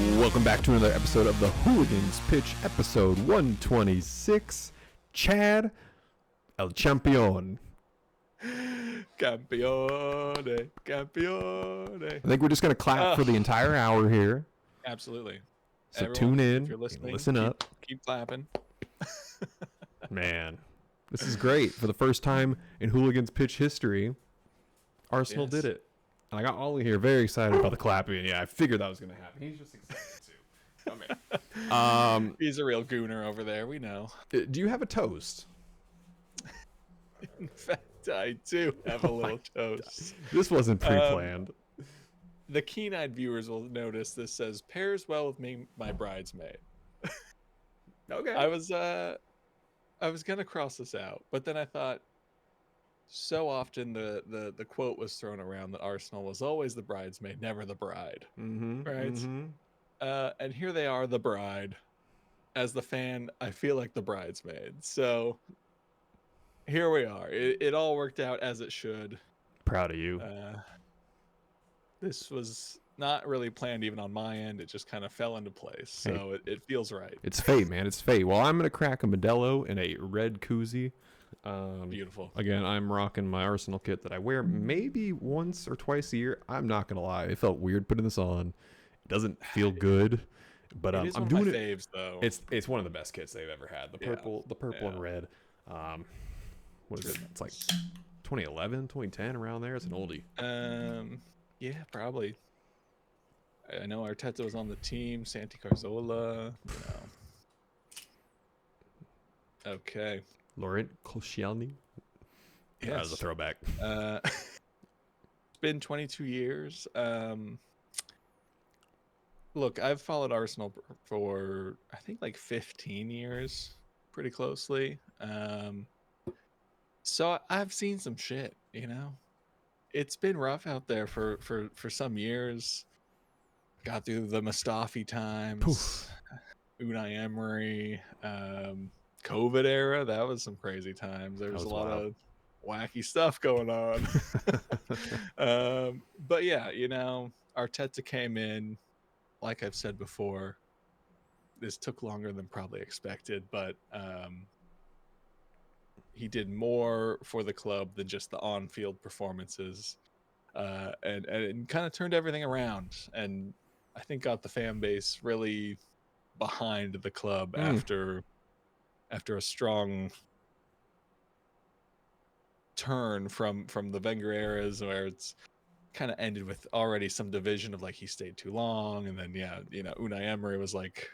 Welcome back to another episode of the Hooligans Pitch, episode 126. Chad, El Champion. Campione, campione. I think we're just going to clap for the entire hour here. Absolutely. So Everyone, tune in, if you're listening, listen up. Keep clapping. Man, this is great. For the first time in Hooligans Pitch history, Arsenal did it. And I got Ollie here very excited about the clapping. Yeah, I figured that was going to happen. He's just excited too. Come here. He's a real gooner over there, we know. Do you have a toast? In fact, I do have a little toast. This wasn't pre-planned. The keen-eyed viewers will notice this says, pairs well with me, my bridesmaid. Okay. I was going to cross this out, but then I thought, so often the quote was thrown around that Arsenal was always the bridesmaid, never the bride. Mm-hmm, right? Mm-hmm. And here they are, the bride. As the fan, I feel like the bridesmaid. So here we are. It all worked out as it should. Proud of you. This was not really planned even on my end. It just kind of fell into place. So it feels right. It's fate, man. It's fate. Well, I'm going to crack a Modelo in a red koozie. Beautiful. Again, I'm rocking my Arsenal kit that I wear maybe once or twice a year. I'm not going to lie. It felt weird putting this on. It doesn't feel good. But it is I'm one doing of my it. faves, though. It's one of the best kits they've ever had. The purple and red. What is it? It's like 2011, 2010, around there. It's an oldie. Yeah, probably. I know Arteta was on the team. Santi Carzola. No. Okay. Laurent Koscielny. Yes. That was a throwback. It's been 22 years. Look, I've followed Arsenal for I think like 15 years, pretty closely. So I've seen some shit, It's been rough out there for some years. Got through the Mustafi times, Poof. Unai Emery, COVID era. That was some crazy times. There was a lot of wacky stuff going on. But yeah, Arteta came in. Like I've said before, this took longer than probably expected, but he did more for the club than just the on-field performances, and kind of turned everything around. And I think got the fan base really behind the club after a strong turn from the Wenger eras, where it's kind of ended with already some division of like he stayed too long, and then Unai Emery was like,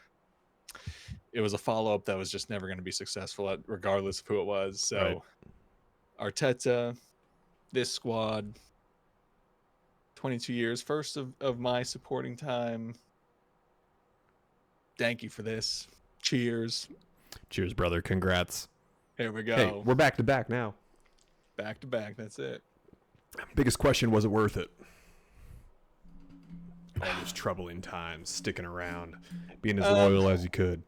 it was a follow-up that was just never going to be successful regardless of who it was. So Arteta, this squad, 22 years, first of my supporting time. Thank you for this. Cheers. Cheers, brother. Congrats. Here we go. Hey, we're back to back now. Back to back. That's it. Biggest question, was it worth it? All those troubling times, sticking around, being as loyal as you could.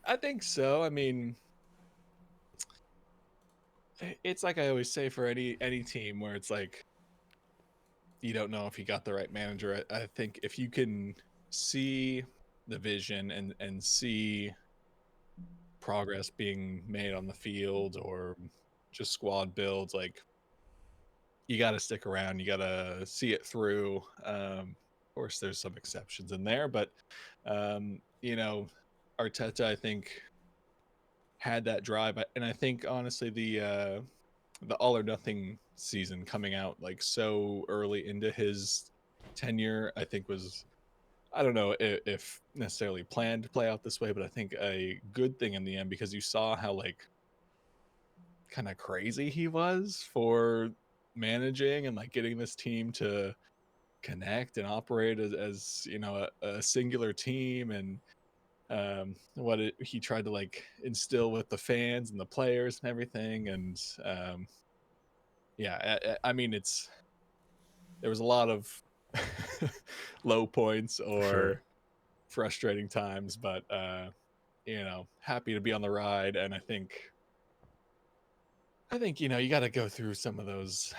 I think so. I mean, it's like I always say for any team where it's like, you don't know if you got the right manager. I think if you can see the vision and see progress being made on the field or just squad builds, like, you got to stick around. You got to see it through. Of course, there's some exceptions in there, but Arteta, I think, had that drive, and I think honestly the all or nothing season coming out like so early into his tenure, I think was, I don't know if necessarily planned to play out this way, but I think a good thing in the end, because you saw how like kind of crazy he was for managing and like getting this team to connect and operate as a singular team, and he tried to like instill with the fans and the players and everything. And I mean, there was a lot of low points or frustrating times, but happy to be on the ride. And I think you got to go through some of those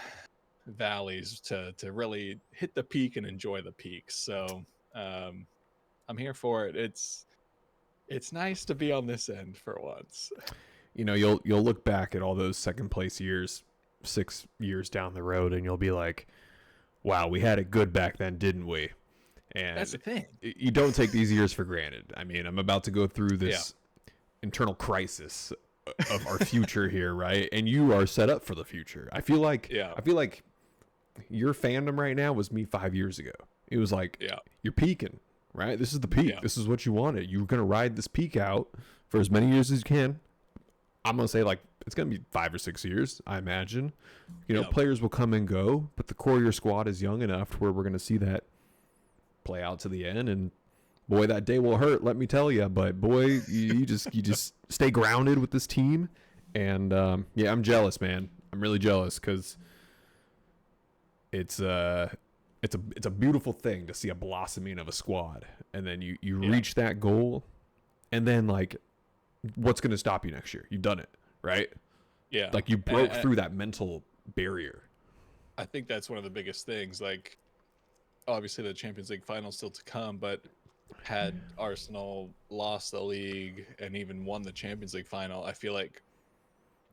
valleys to really hit the peak and enjoy the peak. So I'm here for it. It's nice to be on this end for once. You know, you'll look back at all those second place years 6 years down the road, and you'll be like, wow, we had it good back then, didn't we? That's And the thing. you don't take these years for granted. I mean, I'm about to go through Yeah. this internal crisis of our future here, right? And you are set up for the future. I feel like your fandom right now was me 5 years ago. It was like, Yeah. you're peaking, right? This is the peak. Yeah. This is what you wanted. You're gonna ride this peak out for as many years as you can. I'm gonna say like it's gonna be 5 or 6 years, I imagine. You know, Yeah. players will come and go, but the core of your squad is young enough to where we're gonna see that play out to the end. And boy, that day will hurt, let me tell you. But boy, you just stay grounded with this team. And yeah, I'm jealous, man. I'm really jealous because it's a beautiful thing to see a blossoming of a squad, and then you reach that goal, and then like, what's going to stop you next year? You've done it, right? Yeah. Like you broke through that mental barrier. I think that's one of the biggest things. Like, obviously the Champions League final still to come, but had Arsenal lost the league and even won the Champions League final, I feel like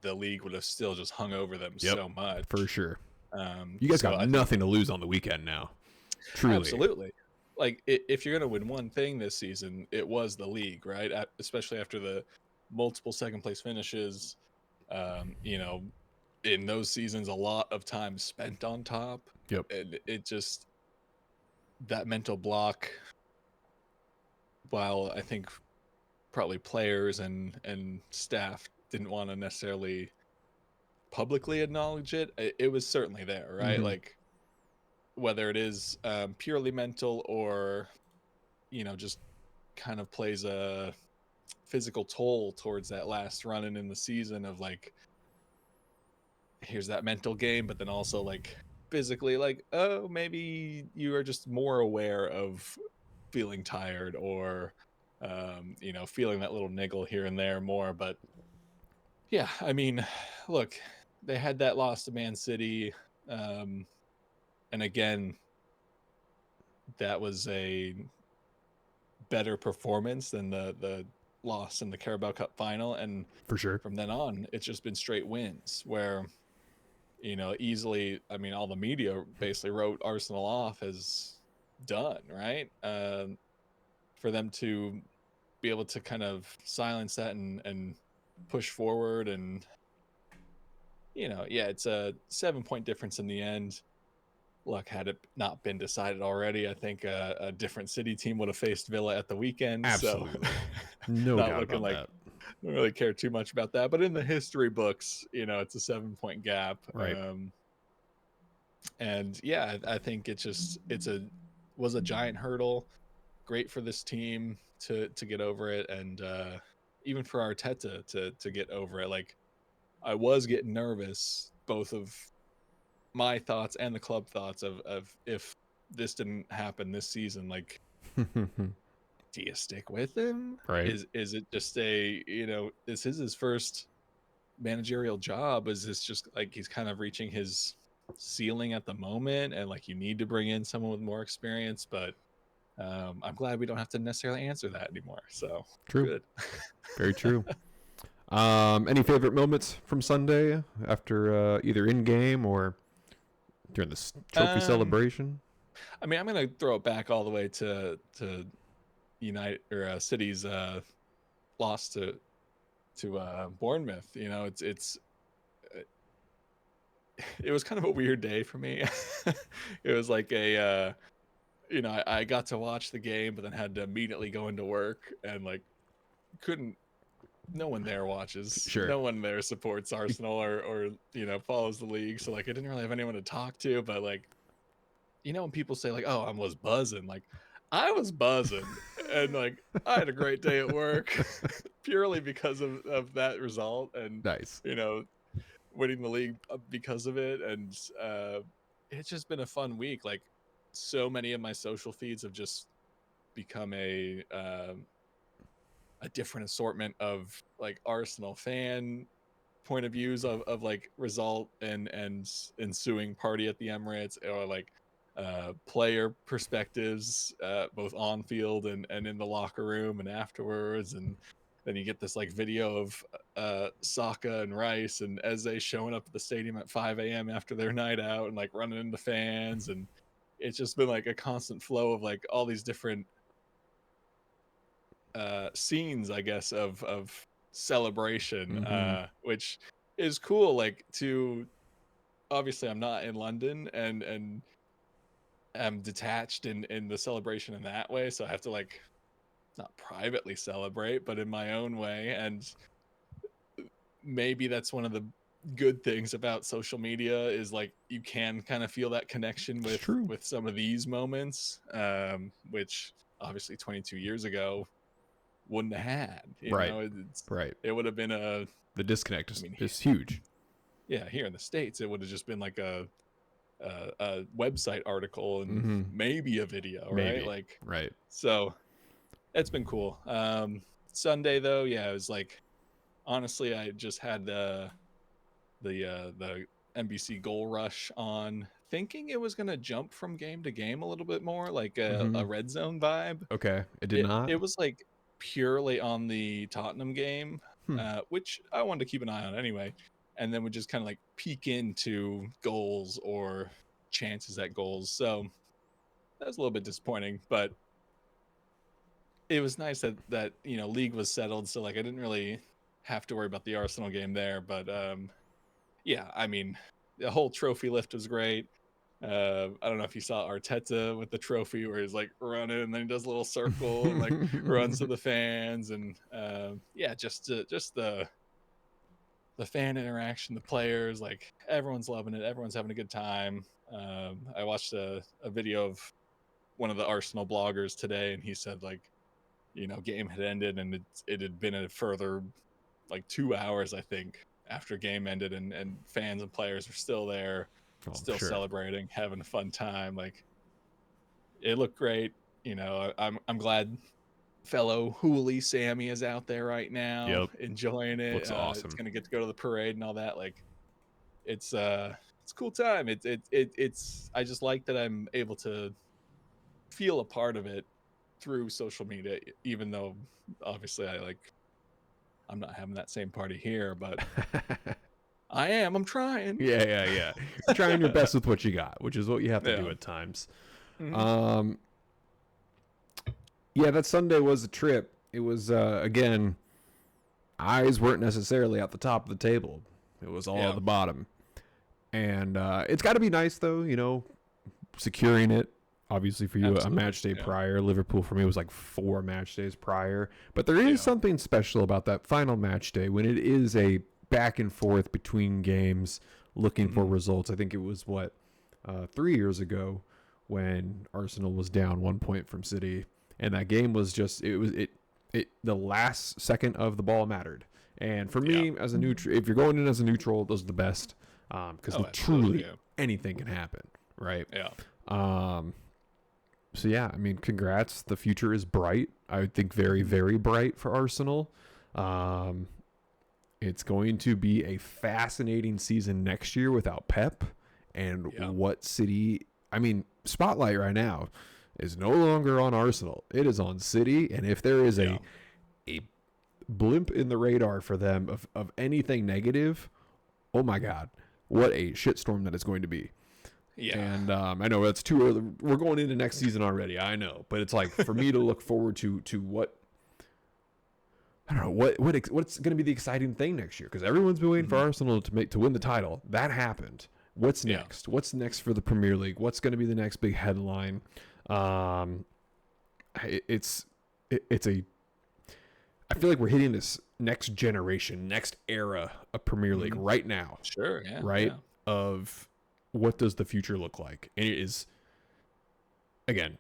the league would have still just hung over them so much. For sure. You guys got nothing to lose on the weekend now. Truly. Absolutely. Like, if you're going to win one thing this season, it was the league, right? Especially after the multiple second place finishes. You know, in those seasons, a lot of time spent on top. Yep. And it just, that mental block, while I think probably players and staff didn't want to necessarily publicly acknowledge it, it was certainly there, right? Mm-hmm. Like, whether it is purely mental or, you know, just kind of plays a physical toll towards that last run in the season of like, here's that mental game, but then also like physically, like, oh, maybe you are just more aware of feeling tired or, you know, feeling that little niggle here and there more. But yeah, I mean, look, they had that loss to Man City. And again, that was a better performance than the loss in the Carabao Cup final. And For sure. from then on, it's just been straight wins where, you know, easily, I mean, all the media basically wrote Arsenal off as done, right? For them to be able to kind of silence that and push forward, and, you know, yeah, it's a 7-point difference in the end. Look, had it not been decided already, I think a different City team would have faced Villa at the weekend. Absolutely. So No not doubt looking about like that. I don't really care too much about that. But in the history books, you know, it's a 7-point gap. Right. And yeah, I think was a giant hurdle. Great for this team to get over it, and even for Arteta to get over it. Like, I was getting nervous, both of my thoughts and the club thoughts of if this didn't happen this season, like, do you stick with him? Right. Is it just a, you know, this is his first managerial job? Is this just like he's kind of reaching his ceiling at the moment, and like you need to bring in someone with more experience? But I'm glad we don't have to necessarily answer that anymore. So True. good. Very true. Any favorite moments from Sunday after either in game or during the trophy celebration? I mean, I'm gonna throw it back all the way to United or City's loss to Bournemouth. You know, it was kind of a weird day for me. It was like a you know, I got to watch the game, but then had to immediately go into work, and like couldn't. No one there watches. Sure. No one there supports Arsenal or you know, follows the league. So like I didn't really have anyone to talk to. But like, you know, when people say like, "Oh, I was buzzing," like I was buzzing, and like I had a great day at work purely because of that result, and Nice. you know, winning the league because of it. And it's just been a fun week. Like, so many of my social feeds have just become a different assortment of like Arsenal fan point of views of like result and ensuing party at the Emirates, or like player perspectives, both on field and in the locker room and afterwards. And then you get this like video of Saka and Rice and Eze showing up at the stadium at 5 a.m. after their night out and like running into fans. And it's just been like a constant flow of like all these different scenes, I guess, of celebration, which is cool. Like, to obviously I'm not in London and am detached in the celebration in that way, so I have to like not privately celebrate, but in my own way. And maybe that's one of the good things about social media, is like you can kind of feel that connection with some of these moments, which obviously 22 years ago wouldn't have had, you Right. know. Right. It would have been the disconnect is huge. Yeah, here in the States it would have just been like a website article and maybe a video, right? Like, right. So it's been cool. Sunday though, yeah, it was like, honestly, I just had the NBC Goal Rush on, thinking it was gonna jump from game to game a little bit more, like a red zone vibe. Okay, it did not. It was like purely on the Tottenham game, which I wanted to keep an eye on anyway, and then would just kind of like peek into goals or chances at goals. So that was a little bit disappointing, but it was nice that you know, league was settled, so like I didn't really have to worry about the Arsenal game there. But yeah, I mean, the whole trophy lift was great. I don't know if you saw Arteta with the trophy where he's like running and then he does a little circle and like runs to the fans. And yeah, just the fan interaction, the players, like everyone's loving it, everyone's having a good time. I watched a video of one of the Arsenal bloggers today, and he said, like, you know, game had ended and it had been a further like 2 hours, I think, after game ended, and fans and players were still there, still celebrating, having a fun time. Like, it looked great. You know, I'm glad fellow Hooli Sammy is out there right now, enjoying it. Looks awesome. It's gonna get to go to the parade and all that. Like, it's a cool time. It's I just like that I'm able to feel a part of it through social media, even though obviously I'm not having that same party here, but I'm trying. Yeah. You're trying your best with what you got, which is what you have to do at times. Yeah, that Sunday was a trip. It was, again, eyes weren't necessarily at the top of the table. It was all at the bottom. And it's got to be nice, though, you know, securing it. Obviously, for you, a match day prior. Liverpool, for me, was like 4 match days prior. But there is something special about that final match day when it is a back and forth between games looking for results. I think it was, 3 years ago when Arsenal was down 1 point from City. And that game was just, the last second of the ball mattered. And for me, as a neutral, if you're going in as a neutral, those are the best. Because truly anything can happen, right? Yeah. So yeah, I mean, congrats. The future is bright. I would think very, very bright for Arsenal. It's going to be a fascinating season next year without Pep, and what City. I mean, spotlight right now is no longer on Arsenal. It is on City, and if there is a blimp in the radar for them of anything negative, oh my God, what a shitstorm that is going to be. Yeah, and I know that's too early. We're going into next season already. I know, but it's like for me to look forward to what, I don't know, what's going to be the exciting thing next year, because everyone's been waiting for Arsenal to win the title. That happened. What's next? What's next for the Premier League? What's going to be the next big headline? It's a. I feel like we're hitting this next generation, next era of Premier League right now. Sure. Yeah. Right. Yeah. Of what does the future look like? And it is, again,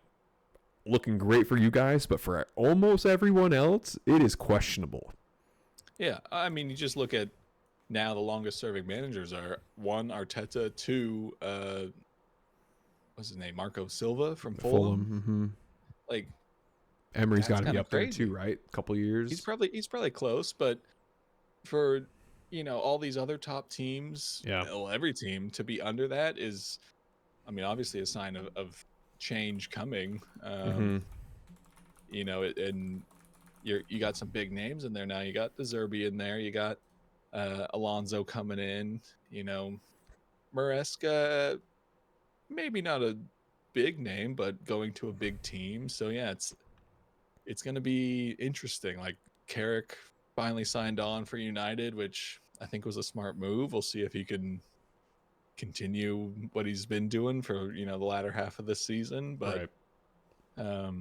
looking great for you guys, but for almost everyone else, it is questionable. Yeah, I mean, you just look at now the longest serving managers are 1, Arteta, 2, what's his name, Marco Silva from Fulham. Like, Emery's got to be up there too, right? A couple years. He's probably close, but for, you know, all these other top teams, well, every team to be under that is I mean, obviously a sign of change coming. Mm-hmm. And you got some big names in there now. You got the Xabi in there. You got Alonso coming in. Maresca, maybe not a big name, but going to a big team. So yeah, it's going to be interesting. Like Carrick finally signed on for United, which I think was a smart move. We'll see if he can continue what he's been doing for the latter half of this season. But Right.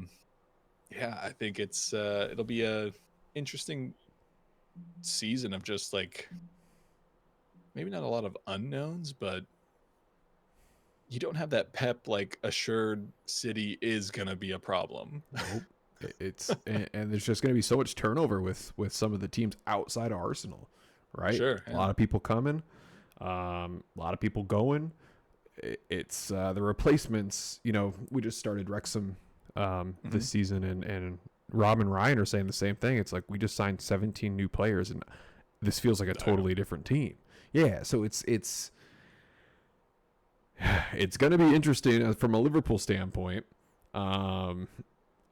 yeah, I think it'll be a interesting season of just like maybe not a lot of unknowns, but you don't have that pep like assured City is gonna be a problem. Nope. It's and there's just going to be so much turnover with some of the teams outside of Arsenal, right? Sure, A yeah. lot of people coming, a lot of people going. It's the replacements. We just started Wrexham this season, and Rob and Ryan are saying the same thing. It's like we just signed 17 new players, and this feels like a totally different team. Yeah, so it's going to be interesting from a Liverpool standpoint.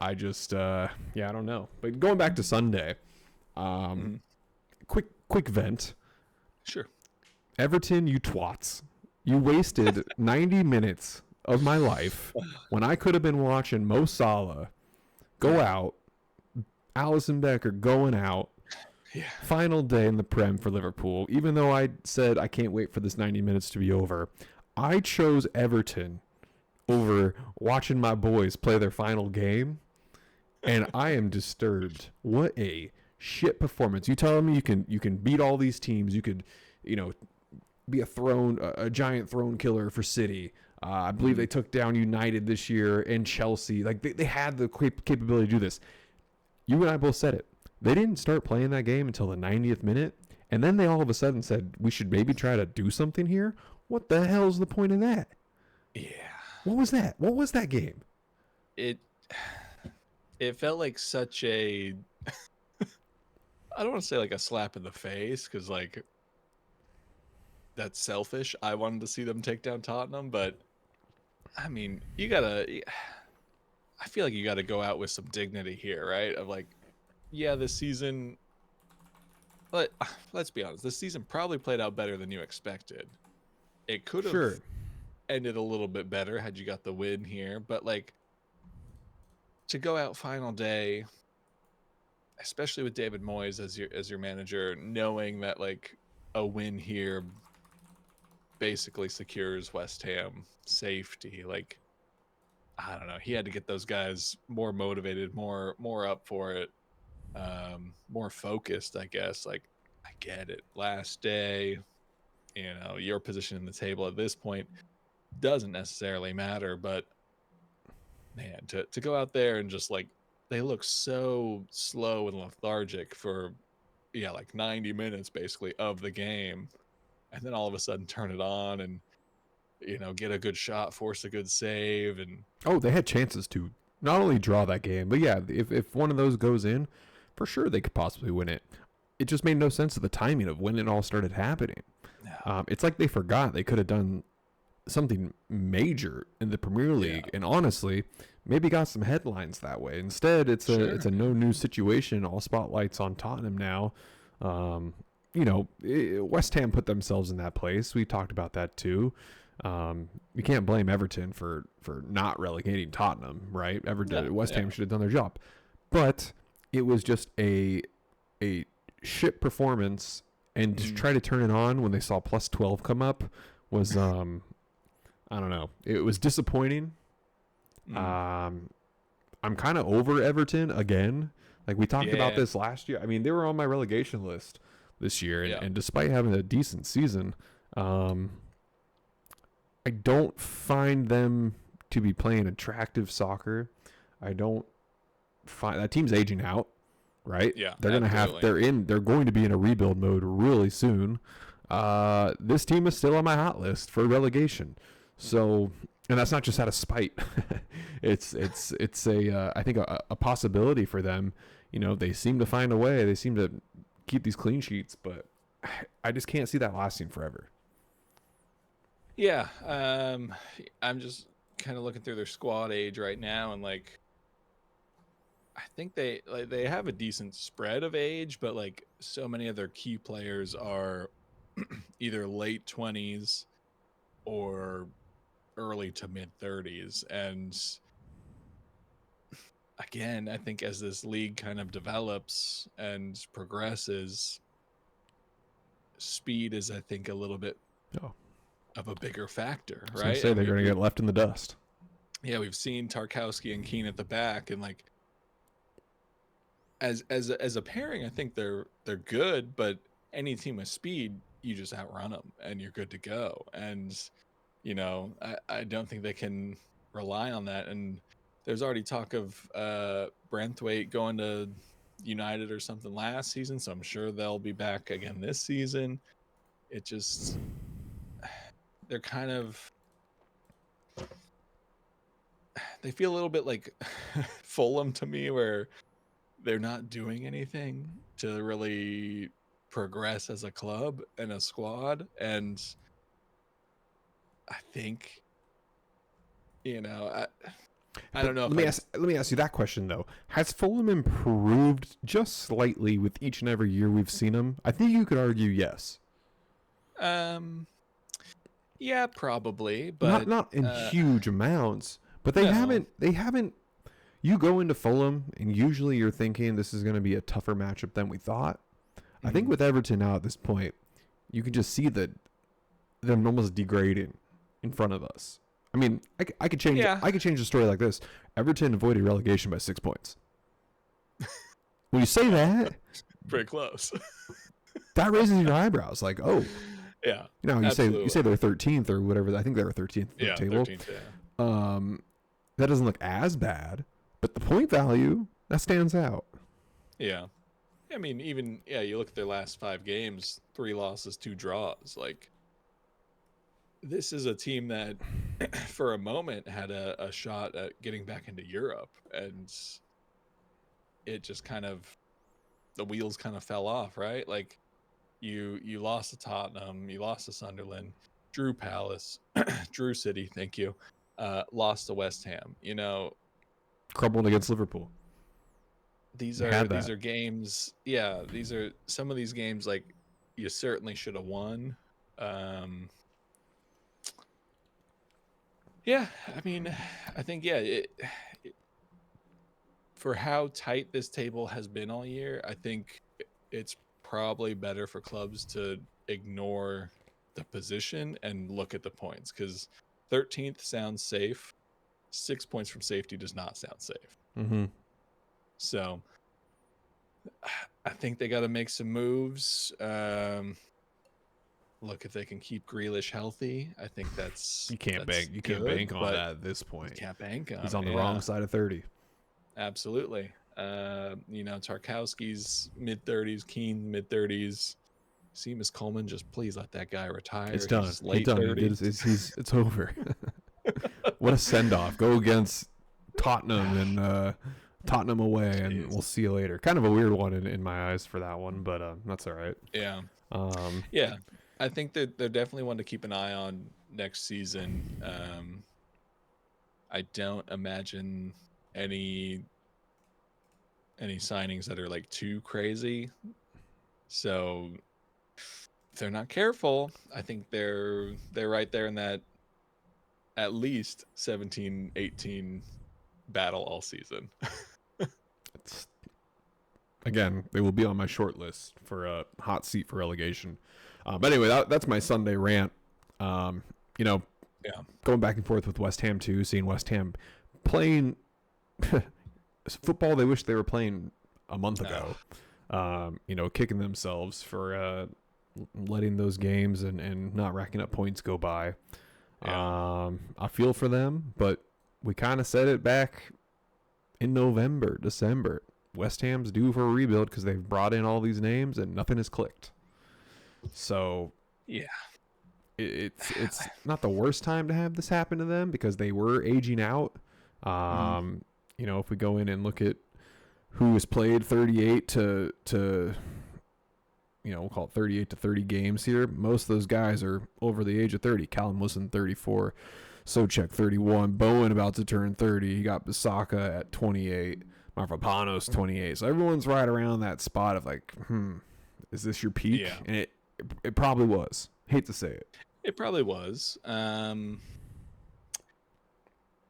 I just I don't know. But going back to Sunday, quick vent. Sure. Everton, you twats. You wasted 90 minutes of my life when I could have been watching Mo Salah go out, Alisson Becker going out. Yeah. Final day in the Prem for Liverpool. Even though I said I can't wait for this 90 minutes to be over, I chose Everton over watching my boys play their final game. And I am disturbed. What a shit performance. You telling me you can beat all these teams. You could, be a giant throne killer for City. I believe they took down United this year and Chelsea. Like they had the capability to do this. You and I both said it. They didn't start playing that game until the 90th minute. And then they all of a sudden said, we should maybe try to do something here. What the hell's the point of that? Yeah. What was that? What was that game? It felt like such a I don't want to say like a slap in the face, because like that's selfish. I wanted to see them take down Tottenham, but I mean, I feel like you gotta go out with some dignity here, right? Of like, yeah, this season, let's be honest, this season probably played out better than you expected. It could have ended a little bit better had you got the win here, but like, to go out final day, especially with David Moyes as your manager, knowing that like a win here basically secures West Ham safety, like I don't know, he had to get those guys more motivated, more up for it, more focused, I guess. Like, I get it, last day, your position in the table at this point doesn't necessarily matter, but man, to go out there and just like, they look so slow and lethargic for like 90 minutes basically of the game, and then all of a sudden turn it on and get a good shot, force a good save, and they had chances to not only draw that game, but yeah, if one of those goes in, for sure they could possibly win it. It just made no sense of the timing of when it all started happening. It's like they forgot they could have done something major in the Premier League, and honestly, maybe got some headlines that way. Instead, it's a no news situation. All spotlights on Tottenham now. West Ham put themselves in that place. We talked about that too. You can't blame Everton for not relegating Tottenham, right? West Ham should have done their job, but it was just a shit performance. And to try to turn it on when they saw plus 12 come up was I don't know. It was disappointing. I'm kind of over Everton again. Like we talked about this last year. I mean, they were on my relegation list this year, and despite having a decent season, I don't find them to be playing attractive soccer. I don't find that team's aging out, right? Yeah, they're going to be in a rebuild mode really soon. This team is still on my hot list for relegation. So, and that's not just out of spite. it's I think a possibility for them. They seem to find a way. They seem to keep these clean sheets, but I just can't see that lasting forever. Yeah, I'm just kind of looking through their squad age right now, and like I think they have a decent spread of age, but like so many of their key players are either late 20s or early to mid 30s. And again, I think as this league kind of develops and progresses, speed is, I think, a little bit Oh, of a bigger factor, I was gonna right? say And they're gonna get left in the dust. yeah, we've seen Tarkowski and Keane at the back, and like as a pairing, I think they're good, but any team with speed, you just outrun them and you're good to go. And I don't think they can rely on that. And there's already talk of Branthwaite going to United or something last season, so I'm sure they'll be back again this season. It just they're kind of they feel a little bit like Fulham to me, where they're not doing anything to really progress as a club and a squad. And I think, I But don't know let if me I'd. ask you that question though. Has Fulham improved just slightly with each and every year we've seen them? I think you could argue yes. Um, yeah, probably, Not but not in huge amounts, but no. they haven't. You go into Fulham and usually you're thinking this is going to be a tougher matchup than we thought. I think Mhm. with Everton now at this point, you can just see that them almost degrading in front of us. I mean, Yeah, I could change the story like this. Everton avoided relegation by 6 points. When you say yeah, that, pretty close. that raises your eyebrows. Like, oh, Yeah, you say absolutely. they're 13th or whatever. I think they were 13th in the Yeah, table. 13th. Yeah, Um, that doesn't look as bad, but the point value that stands out. yeah. I mean, even you look at their last 5 games: 3 losses, 2 draws. Like, this is a team that for a moment had a shot at getting back into Europe, and it just kind of the wheels kind of fell off, right? Like, you lost to Tottenham, you lost to Sunderland, Drew Palace, Drew City, thank you. Lost to West Ham. Crumbled against Liverpool. These You are had these that. are games, yeah, these are some of these games like you certainly should have won. Um yeah, I mean, I think for how tight this table has been all year, I think it's probably better for clubs to ignore the position and look at the points, because 13th sounds safe. 6 points from safety does not sound safe. Mm-hmm. So I think they got to make some moves. Look, if they can keep Grealish healthy, I think that's You can't good, bank on but that at this you point. can't bank He's on on it. the wrong Yeah. side of 30. Absolutely. Tarkowski's mid 30s, Keane mid 30s. Seamus Coleman, just please let that guy It's retire. done. He's He's late done. He did. 30s. It's over. What a send off. Go against Tottenham and Tottenham away, and Jeez. we'll see you later. Kind of a weird one in my eyes for that one, but that's all right. Yeah. Um, Yeah. I think that they're definitely one to keep an eye on next season. I don't imagine any any signings that are like too crazy. So if they're not careful, I think they're right there in that at least 17-18 battle all season. it's again, they will be on my short list for a hot seat for relegation. But anyway, that's my Sunday rant. Um, you know, Yeah. going back and forth with West Ham too, seeing West Ham playing football they wish they were playing a month ago. Kicking themselves for letting those games and not racking up points go by. Yeah. I feel for them, but we kind of said it back in November, December. West Ham's due for a rebuild because they've brought in all these names and nothing has clicked. So Yeah. it's not the worst time to have this happen to them because they were aging out. Mhm. If we go in and look at who was played 38 to we'll call it 38 to 30 games here. Most of those guys are over the age of 30. Callum Wilson, 34. Socek, 31. Bowen about to turn 30. You got Bissaka at 28. Mavropanos, 28. So everyone's right around that spot of like, is this your peak? Yeah. And it probably was. Hate to say it. It probably was.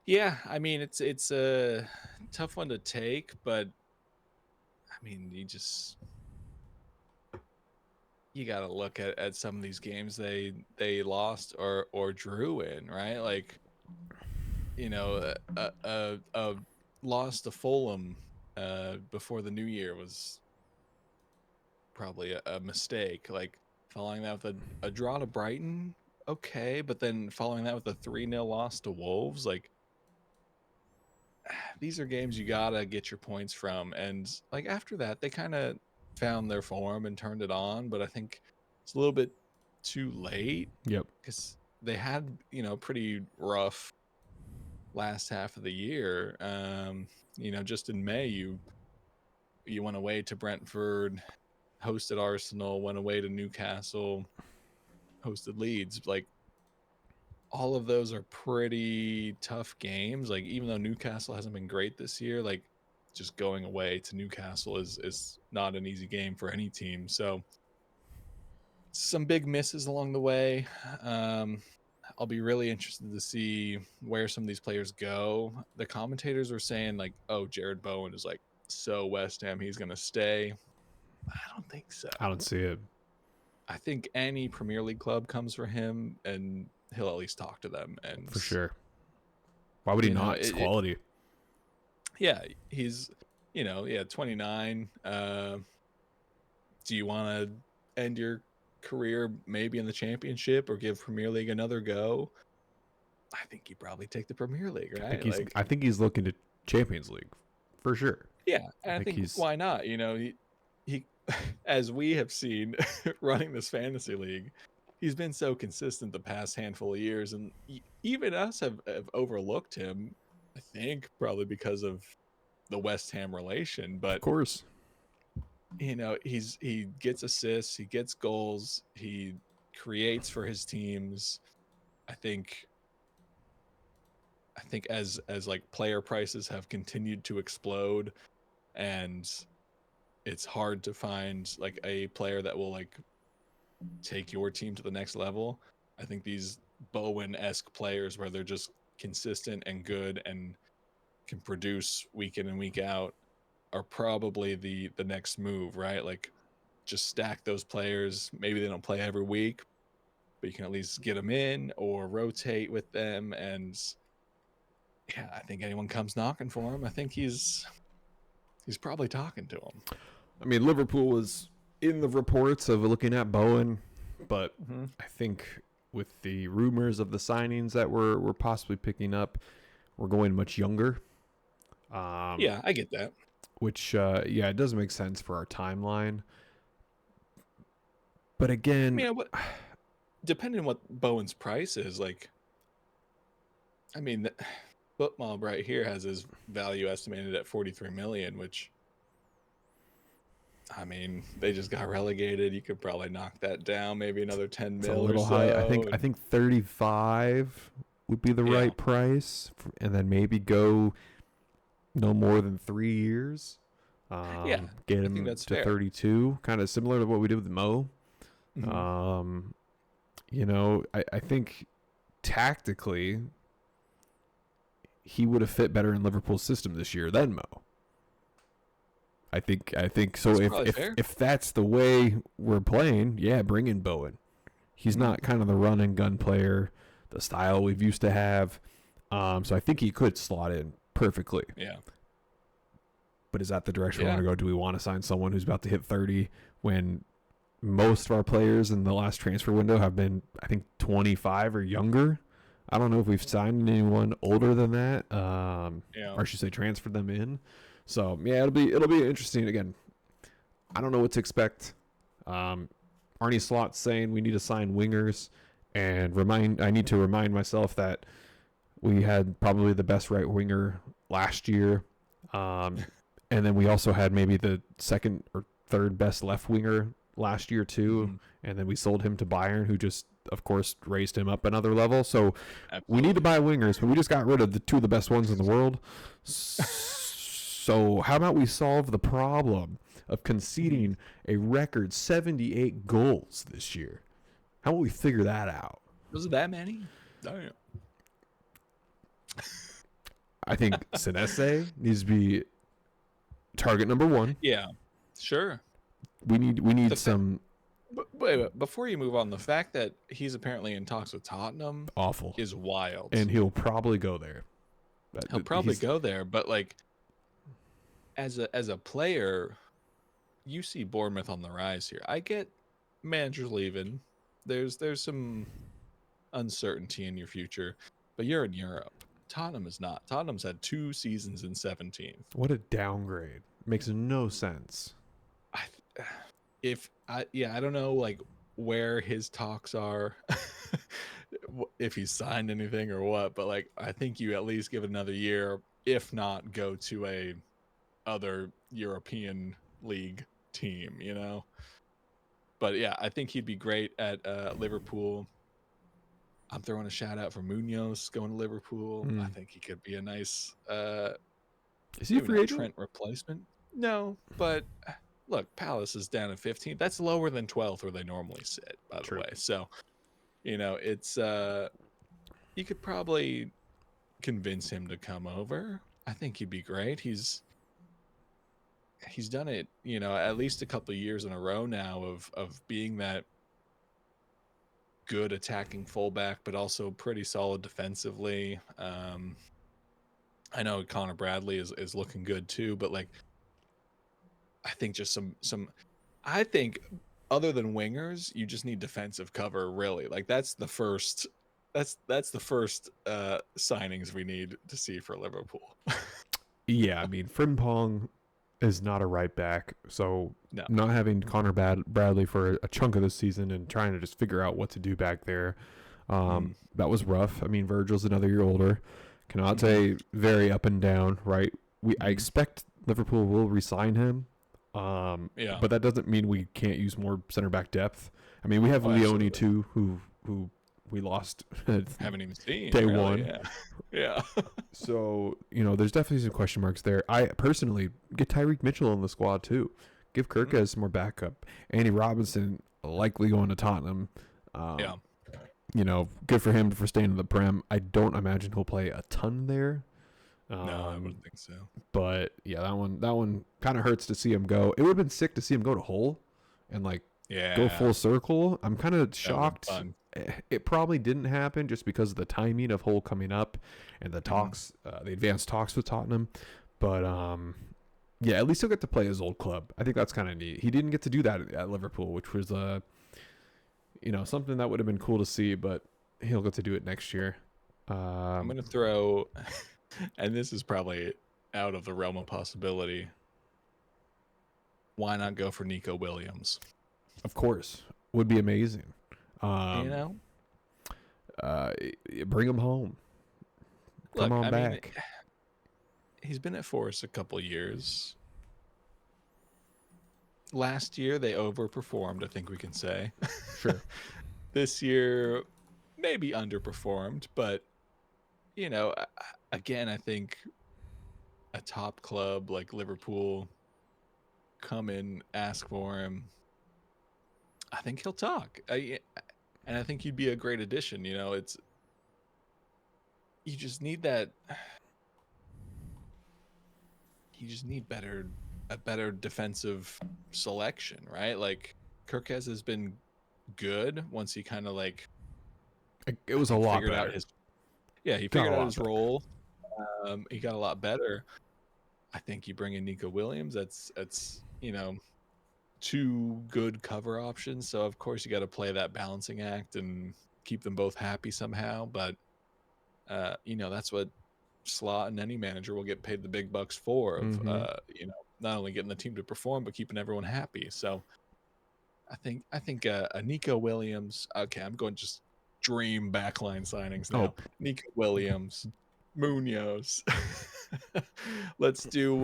Yeah, I mean, it's a tough one to take, but I mean, you got to look at some of these games they lost or drew in, right? Like, a loss to Fulham before the new year was probably a mistake. Like, following that with a draw to Brighton, okay, but then following that with a 3-0 loss to Wolves, like, these are games you gotta get your points from. And like after that, they kind of found their form and turned it on, but I think it's a little bit too late. Yep. Because they had pretty rough last half of the year. Just in May, you went away to Brentford, hosted Arsenal, went away to Newcastle, hosted Leeds. Like, all of those are pretty tough games. Like, even though Newcastle hasn't been great this year, like, just going away to Newcastle is not an easy game for any team. So some big misses along the way. I'll be really interested to see where some of these players go. The commentators were saying like, oh, Jared Bowen is like so West Ham, he's gonna stay. I don't think so. I don't see it. I think any Premier League club comes for him and he'll at least talk to them. And For sure. Why would he not? It's quality. Yeah, he's 29. Do you want to end your career maybe in the Championship or give Premier League another go? I think he'd probably take the Premier League, right? I think he's looking to Champions League for sure. Yeah, and I think why not? He as we have seen running this fantasy league, he's been so consistent the past handful of years, and even us have overlooked him. I think probably because of the West Ham relation, but of course, he gets assists, he gets goals, he creates for his teams. I think as like player prices have continued to explode, and it's hard to find like a player that will like take your team to the next level. I think these Bowen-esque players where they're just consistent and good and can produce week in and week out are probably the next move, right? Like, just stack those players. Maybe they don't play every week, but you can at least get them in or rotate with them. And yeah, I think anyone comes knocking for him, I think he's probably talking to him. I mean, Liverpool was in the reports of looking at Bowen, but I think with the rumors of the signings that we're possibly picking up, we're going much younger. Yeah, I get that. Which, it does make sense for our timeline. But again, depending on what Bowen's price is, like, I mean, Footmob right here has his value estimated at 43 million, which, I mean, they just got relegated. You could probably knock that down, maybe another 10 mil. It's a little high. I think 35 would be the right price, and then maybe go no more than 3 years. Get him to fair. 32, kind of similar to what we did with Mo. I think tactically he would have fit better in Liverpool's system this year than Mo. I think so. If that's the way we're playing, bring in Bowen. He's not kind of the run and gun player, the style we've used to have. So I think he could slot in perfectly. Yeah. But is that the direction we want to go? Do we want to sign someone who's about to hit 30 when most of our players in the last transfer window have been, I think, 25 or younger? I don't know if we've signed anyone older than that. Or I should say transferred them in. So, it'll be interesting. Again, I don't know what to expect. Arnie Slot's saying we need to sign wingers, and I need to remind myself that we had probably the best right winger last year. And then we also had maybe the second or third best left winger last year too, Mhm. and then we sold him to Bayern, who just, of course, raised him up another level. So we need to Absolutely. buy wingers, but we just got rid of the two of the best ones in the world. So how about we solve the problem of Mhm. conceding a record 78 goals this year? How about we figure that out? Was it that many? Damn. I think Senese needs to be target number one. Yeah, sure. We need The fa- some but wait, before you move on, the fact that he's apparently in talks with Tottenham awful, is wild. and he'll probably go there. He'll probably go there, but like as a player, you see Bournemouth on the rise here. I get managers leaving. There's some uncertainty in your future, but you're in Europe. Tottenham is not. Tottenham's had 2 seasons in 17th. What a downgrade! Makes no sense. I, I don't know like where his talks are, if he's signed anything or what, but like I think you at least give it another year, if not go to a other European league team, you know. But yeah, I think he'd be great at Liverpool. I'm throwing a shout out for Munoz going to Liverpool. I think he could be a nice Is he a maybe free not agent? Trent replacement. No, but look, Palace is down at 15th. That's lower than 12th where they normally sit, by the True. way. So, it's you could probably convince him to come over. I think he'd be great. He's done it, at least a couple of years in a row now of being that good attacking fullback, but also pretty solid defensively. I know Connor Bradley is looking good too, but like I think just some I think other than wingers, you just need defensive cover really. Like that's the first signings we need to see for Liverpool. Yeah, I mean, Frimpong is not a right back, so No. not having Connor Bradley for a chunk of the season and trying to just figure out what to do back there, that was rough. I mean, Virgil's another year older. Cannot say very up and down, right? I expect Liverpool will re-sign him, Yeah. but that doesn't mean we can't use more center back depth. I mean, we have Oh, Leone absolutely. too, who we lost Haven't even seen day really, one. Yeah. Yeah. So, there's definitely some question marks there. I personally get Tyreek Mitchell in the squad too. Give Kirkez some more backup. Andy Robinson likely going to Tottenham. Yeah. Good for him for staying in the Prem. I don't imagine he'll play a ton there. No, I wouldn't think so. But yeah, that one kind of hurts to see him go. It would have been sick to see him go to Hull and like Yeah. go full circle. I'm kind of That would've shocked. been fun. It probably didn't happen just because of the timing of Hull coming up and the talks, the advanced talks with Tottenham. But yeah, at least he'll get to play his old club. I think that's kind of neat. He didn't get to do that at Liverpool, which was something that would have been cool to see. But he'll get to do it next year. I'm gonna throw, and this is probably out of the realm of possibility. Why not go for Nico Williams? Of course, would be amazing. Bring him home. Look, Come on I back. mean, he's been at Forest a couple years. Last year they overperformed, I think we can say. Sure. This year maybe underperformed, but again, I think a top club like Liverpool come in, ask for him. I think he'll talk. And I think he'd be a great addition. It's you just need that. You just need a better defensive selection, right? Like Kirkez has been good once he kind of like It was a lot figured better. out he figured out his role. He got a lot better. I think you bring in Nico Williams. That's two good cover options. So of course you got to play that balancing act and keep them both happy somehow. But that's what Slot and any manager will get paid the big bucks for. Of not only getting the team to perform but keeping everyone happy. So I think a Nico Williams. Okay, I'm going just dream backline signings now. Nico Williams, Munoz. Let's do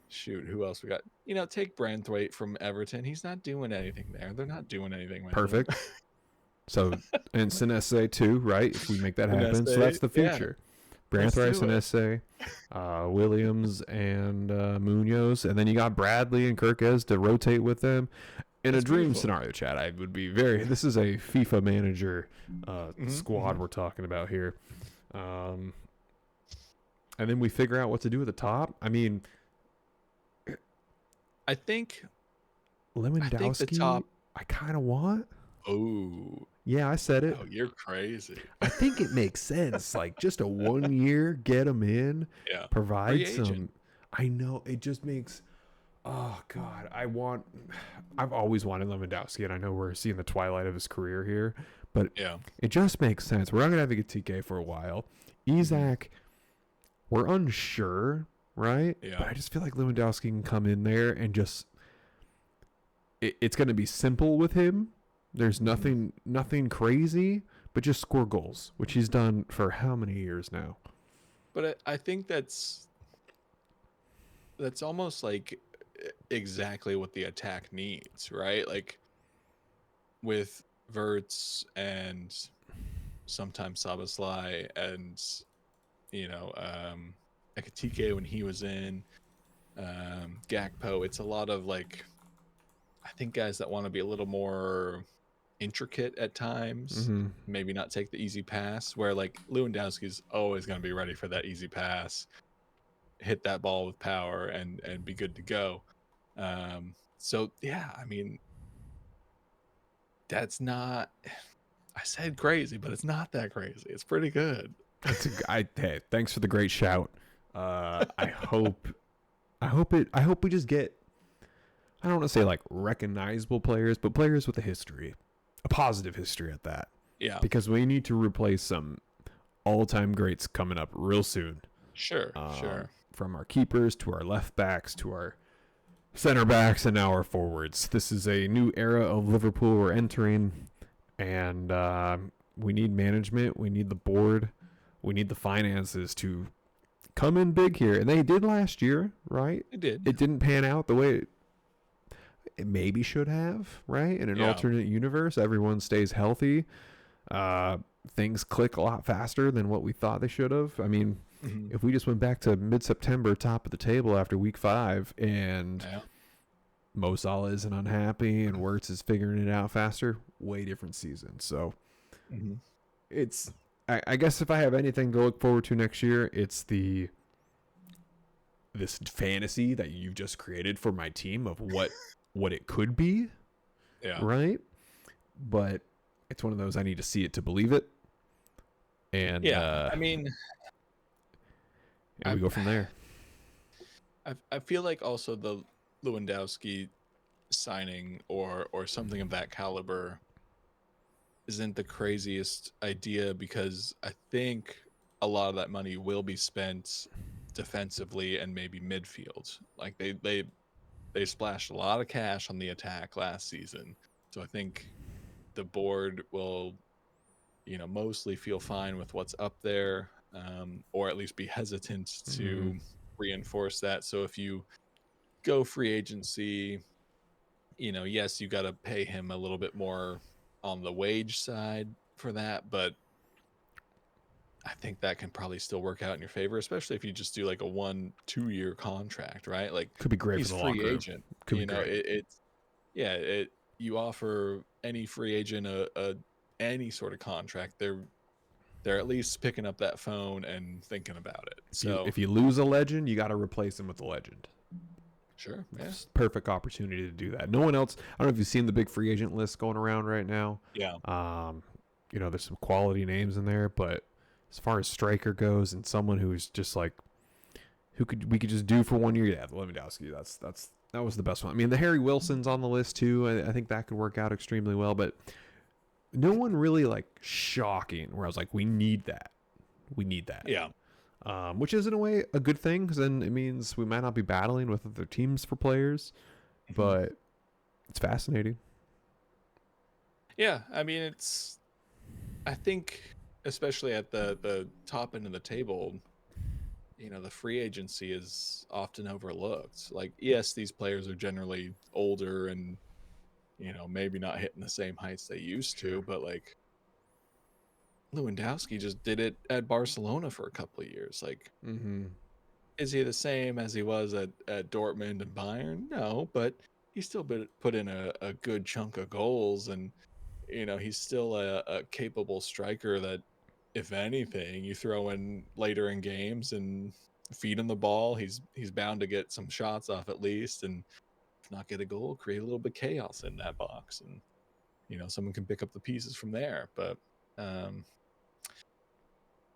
shoot, who else we got? Take Branthwaite from Everton. He's not doing anything there. They're not doing anything with him. Perfect. So, and Senese too, right? If we make that happen. So Senese, that's the yeah. future. Let's Branthwaite, do it. Senese, Williams, and Munoz. And then you got Bradley and Kirkes to rotate with them. In That's a dream beautiful. scenario, Chad, I would be very... This is a FIFA manager squad mhm. we're talking about here. And then we figure out what to do at the top. I mean, I think Lewandowski, the top. I kind of want. Oh, Yeah, I said it. you're crazy. I think it makes sense. Like, just a 1 year, get them in, Yeah. provide Free some. agent. I know, it just makes... Oh, God. I've always wanted Lewandowski, and I know we're seeing the twilight of his career here, but Yeah. it just makes sense. We're not going to have to get TK for a while. Isaac, we're unsure, right? Yeah. But I just feel like Lewandowski can come in there and just... It's going to be simple with him. There's nothing crazy, but just score goals, which he's done for how many years now? But I think that's almost like exactly what the attack needs, right? Like with Verts and sometimes Szoboszlai and Ekitike when he was in, Gakpo. It's a lot of like, I think guys that want to be a little more intricate at times, Mm-hmm. maybe not take the easy pass, where like Lewandowski's always going to be ready for that easy pass, hit that ball with power and be good to go. So yeah, I mean, that's not, I said crazy, but it's not that crazy. It's pretty good. Hey, thanks for the great shout. I hope we just get, I don't want to say like recognizable players, but players with a history, a positive history at that. Yeah, Because we need to replace some all-time greats coming up real soon. sure. From our keepers to our left backs to our center backs and now our forwards. This is a new era of Liverpool we're entering, and we need management. We need the board. We need the finances to come in big here. And they did last year, right? It did. It didn't pan out the way it maybe should have, right? In an alternate universe, everyone stays healthy. Things click a lot faster than what we thought they should have. I mean, if we just went back to mid-September, top of the table after week 5, and Mo Salah isn't unhappy and Wirtz is figuring it out faster, way different season. So it's, I guess if I have anything to look forward to next year, it's this fantasy that you've just created for my team of what it could be. Yeah. Right? But it's one of those, I need to see it to believe it. And I mean, and we go from there. I feel like also the Lewandowski signing or something of that caliber isn't the craziest idea, because I think a lot of that money will be spent defensively and maybe midfield. Like they splashed a lot of cash on the attack last season, so I think the board will mostly feel fine with what's up there, or at least be hesitant to reinforce that. So if you go free agency, yes, you got to pay him a little bit more on the wage side for that, but I think that can probably still work out in your favor, especially if you just do like a 1-2 year contract, right? Like, could be great he's for the free locker room. agent. Could be great. You offer any free agent any sort of contract, they're at least picking up that phone and thinking about it. So if you lose a legend, you got to replace him with a legend. Sure, yeah. Perfect opportunity to do that. No one else. I don't know if you've seen the big free agent list going around right now. Yeah. There's some quality names in there, but as far as striker goes, and someone who's just like, we could just do for 1 year, yeah, Lewandowski. That was the best one. I mean, the Harry Wilson's on the list too. I think that could work out extremely well, but no one really like shocking where I was like, we need that. Yeah. Which is in a way a good thing, because then it means we might not be battling with other teams for players, but it's fascinating. Yeah, I mean, I think especially at the top end of the table, the free agency is often overlooked. Like, yes, these players are generally older and, maybe not hitting the same heights they used to, but like Lewandowski just did it at Barcelona for a couple of years. Like, Mm-hmm. is he the same as he was at Dortmund and Bayern? No, but he still put in a good chunk of goals, and he's still a capable striker that, if anything, you throw in later in games and feed him the ball, he's bound to get some shots off at least, and if not get a goal, create a little bit of chaos in that box, and someone can pick up the pieces from there. But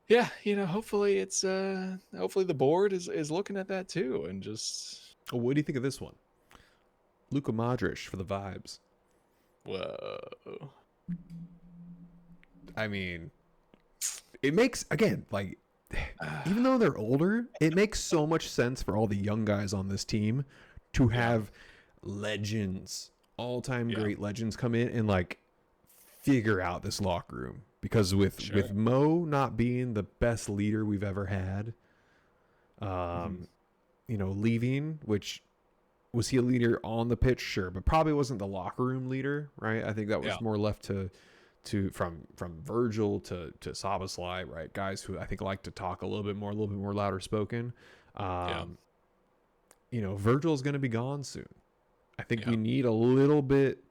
yeah, hopefully hopefully the board is looking at that too, and just Oh, what do you think of this one? Luka Modric for the vibes. whoa. I mean, it makes, again, like, even though they're older, it makes so much sense for all the young guys on this team to have legends, all-time great legends come in and like figure out this locker room. Because with Mo not being the best leader we've ever had, leaving, which was he a leader on the pitch? Sure, but probably wasn't the locker room leader, right? I think that was more left from Virgil to Szoboszlai, right? Guys who I think like to talk a little bit more louder spoken. Virgil's going to be gone soon. I think we need a little bit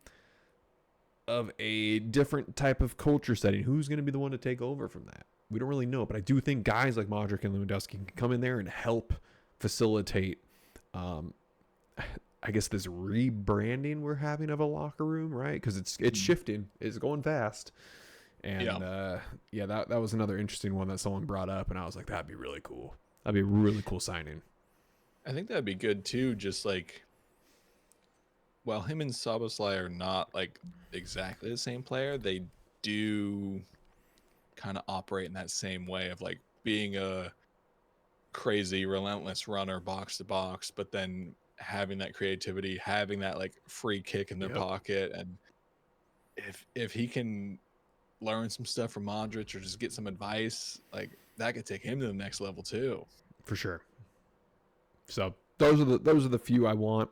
of a different type of culture setting. Who's going to be the one to take over from that? We don't really know, but I do think guys like Modric and Lewandowski can come in there and help facilitate, I guess, this rebranding we're having of a locker room, right? Because it's shifting, it's going fast, and that was another interesting one that someone brought up, and I was like, that'd be really cool. That'd be a really cool signing. I think that'd be good too. Just like, while him and Szoboszlai are not like exactly the same player, they do kind of operate in that same way of like being a crazy, relentless runner box to box, but then having that creativity, having that like free kick in their pocket. And if he can learn some stuff from Modric or just get some advice, like that could take him to the next level too. For sure. So those are the few I want.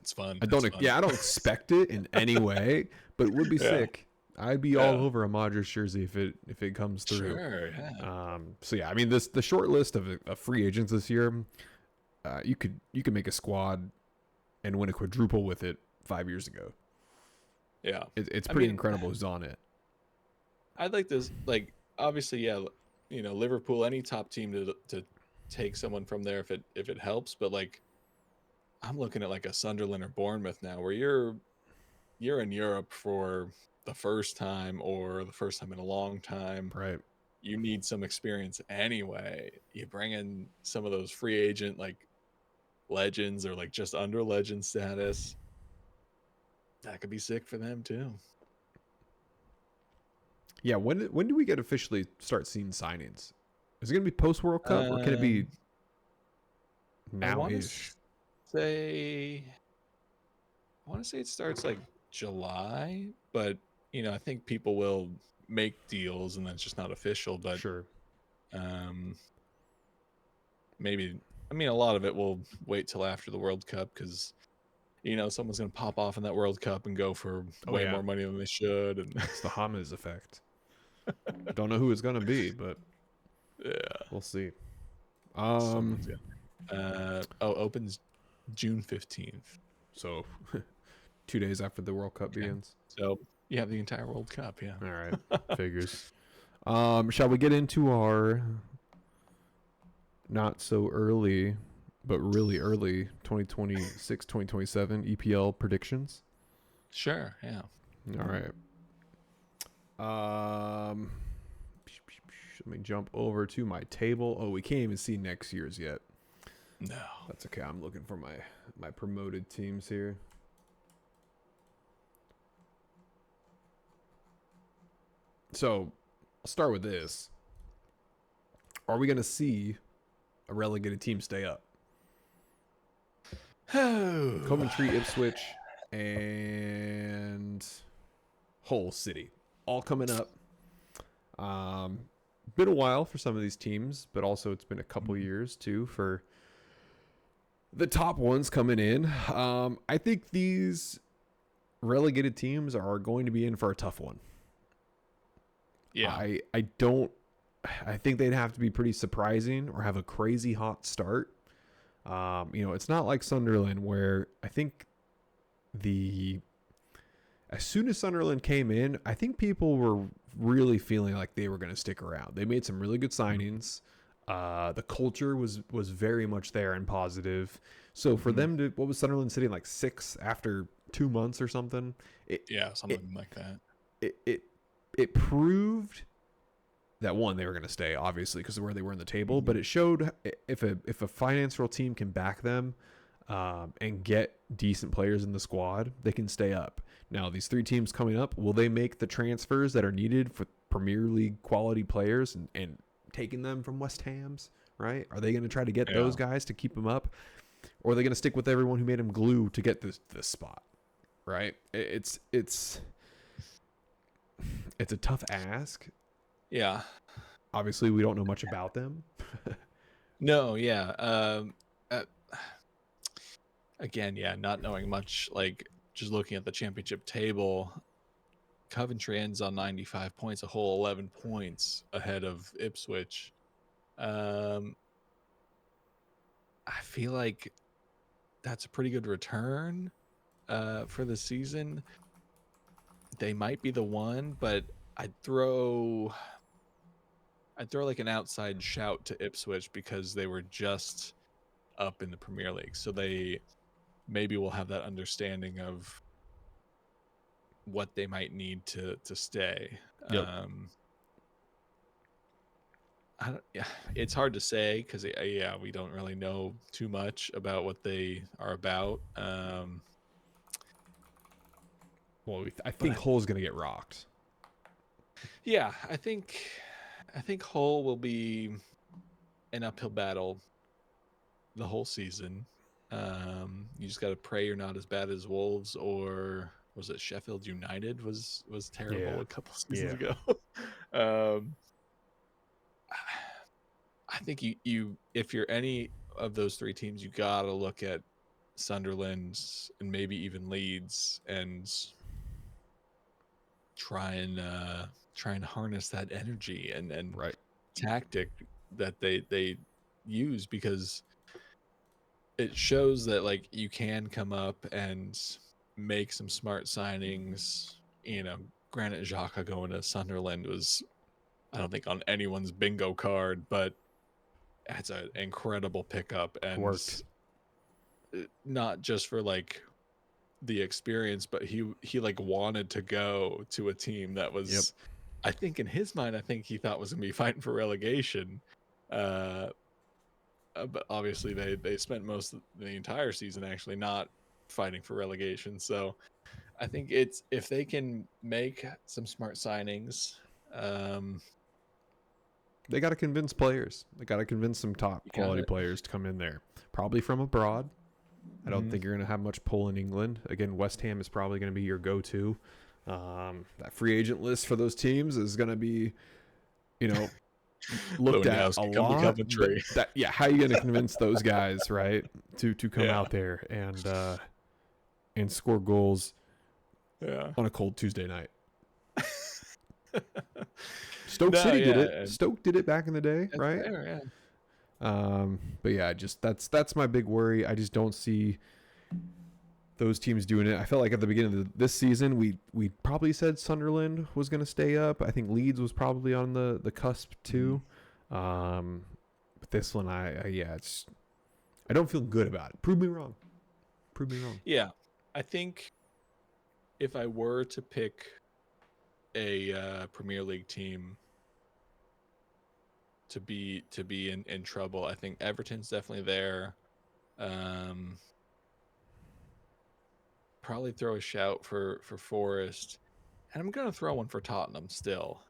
It's fun. I don't expect it in any way, but it would be sick. I'd be all over a Modric jersey if it comes through. Sure, yeah. So yeah, I mean, the short list of free agents this year, you could make a squad and win a quadruple with it 5 years ago. Yeah, it's pretty incredible who's on it. I'd like this, like, obviously, Liverpool, any top team to take someone from there if it helps, but like, I'm looking at like a Sunderland or Bournemouth now, where you're in Europe for the first time or the first time in a long time. Right. You need some experience anyway. You bring in some of those free agent like legends or like just under legend status. That could be sick for them too. Yeah, when do we get officially start seeing signings? Is it going to be post World Cup or can it be now-ish? I want to say it starts like July, but I think people will make deals and that's just not official. But sure, maybe. I mean, a lot of it will wait till after the World Cup because someone's gonna pop off in that World Cup and go for way more money than they should, and it's the James effect. Don't know who it's gonna be, but we'll see. Opens June 15th, so 2 days after the World Cup begins. So you have the entire World Cup. Yeah. All right. Figures. Shall we get into our not so early but really early 2026 2027 EPL predictions? Sure. Yeah. All right. Let me jump over to my table. Oh, we can't even see next year's yet. No, that's okay. I'm looking for my promoted teams here. So I'll start with this. Are we going to see a relegated team stay up? Coventry, Ipswich, and Hull City all coming up. been a while for some of these teams, but also it's been a couple Mhm. years too for the top ones coming in. I think these relegated teams are going to be in for a tough one. Yeah. I don't. I think they'd have to be pretty surprising or have a crazy hot start. It's not like Sunderland where I think the as soon as Sunderland came in, I think people were really feeling like they were going to stick around. They made some really good signings. The culture was very much there and positive. So for Mhm. them to, what was Sunderland sitting like 6 after 2 months or something? It Yeah, it something like that. it it, it proved that one, they were going to stay obviously because of where they were in the table, but Mhm. it showed if a financial team can back them, and get decent players in the squad, they can stay up. Now these three teams coming up, will they make the transfers that are needed for Premier League quality players and taking them from West Ham's, right? Are they going to try to get those Yeah. guys to keep them up, or are they going to stick with everyone who made them glue to get this spot, right? It's a tough ask. Yeah. Obviously we don't know much about them. No, yeah. Uh, Again, yeah, not knowing much, like just looking at the championship table, Coventry ends on 95 points, a whole 11 points ahead of Ipswich. Um, I feel like that's a pretty good return for the season. They might be the one, but I'd throw I'd throw like an outside shout to Ipswich because they were just up in the Premier League. So they maybe will have that understanding of what they might need to stay. Yep. I don't, yeah, it's hard to say because yeah, we don't really know too much about what they are about. Well, I But think Hull's going to get rocked. yeah, I think Hull will be an uphill battle the whole season. You just got to pray you're not as bad as Wolves, or was it Sheffield United was terrible Yeah. a couple seasons Yeah. ago. um, I think you if you're any of those three teams, you gotta look at Sunderland and maybe even Leeds and try and try and harness that energy and Right. tactic that they use, because it shows that like you can come up and make some smart signings. Granite Xhaka going to Sunderland was, I don't think, on anyone's bingo card, but it's an incredible pickup, It and worked. not just for like the experience, but he like wanted to go to a team that Yep. was, I think in his mind, I think he thought was gonna be fighting for relegation. Uh, but obviously they spent most of the entire season actually not fighting for relegation. So I think it's, if they can make some smart signings, um, They got to convince players. They got to convince some top you got quality it. players to come in there. Probably from abroad. I don't Mhm. think you're going to have much pull in England. Again, West Ham is probably going to be your go-to. That free agent list for those teams is going to be, you know, looked at a Lewandowski come to lot. But Coventry. yeah, how are you going to convince those guys, right, to come Yeah, out there and score goals yeah. on a cold Tuesday night? Stoke No, City did yeah, it. Stoke did it back in the day, that's right? fair. Yeah. But yeah, just that's my big worry. I just don't see those teams doing it. I felt like at the beginning of this season, we probably said Sunderland was going to stay up. I think Leeds was probably on the cusp Mhm. too. But this one, I don't feel good about it. Prove me wrong. Prove me wrong. Yeah, I think if I were to pick a Premier League team to be in trouble, I think Everton's definitely there. Um, Probably throw a shout for Forest, and I'm gonna throw one for Tottenham still.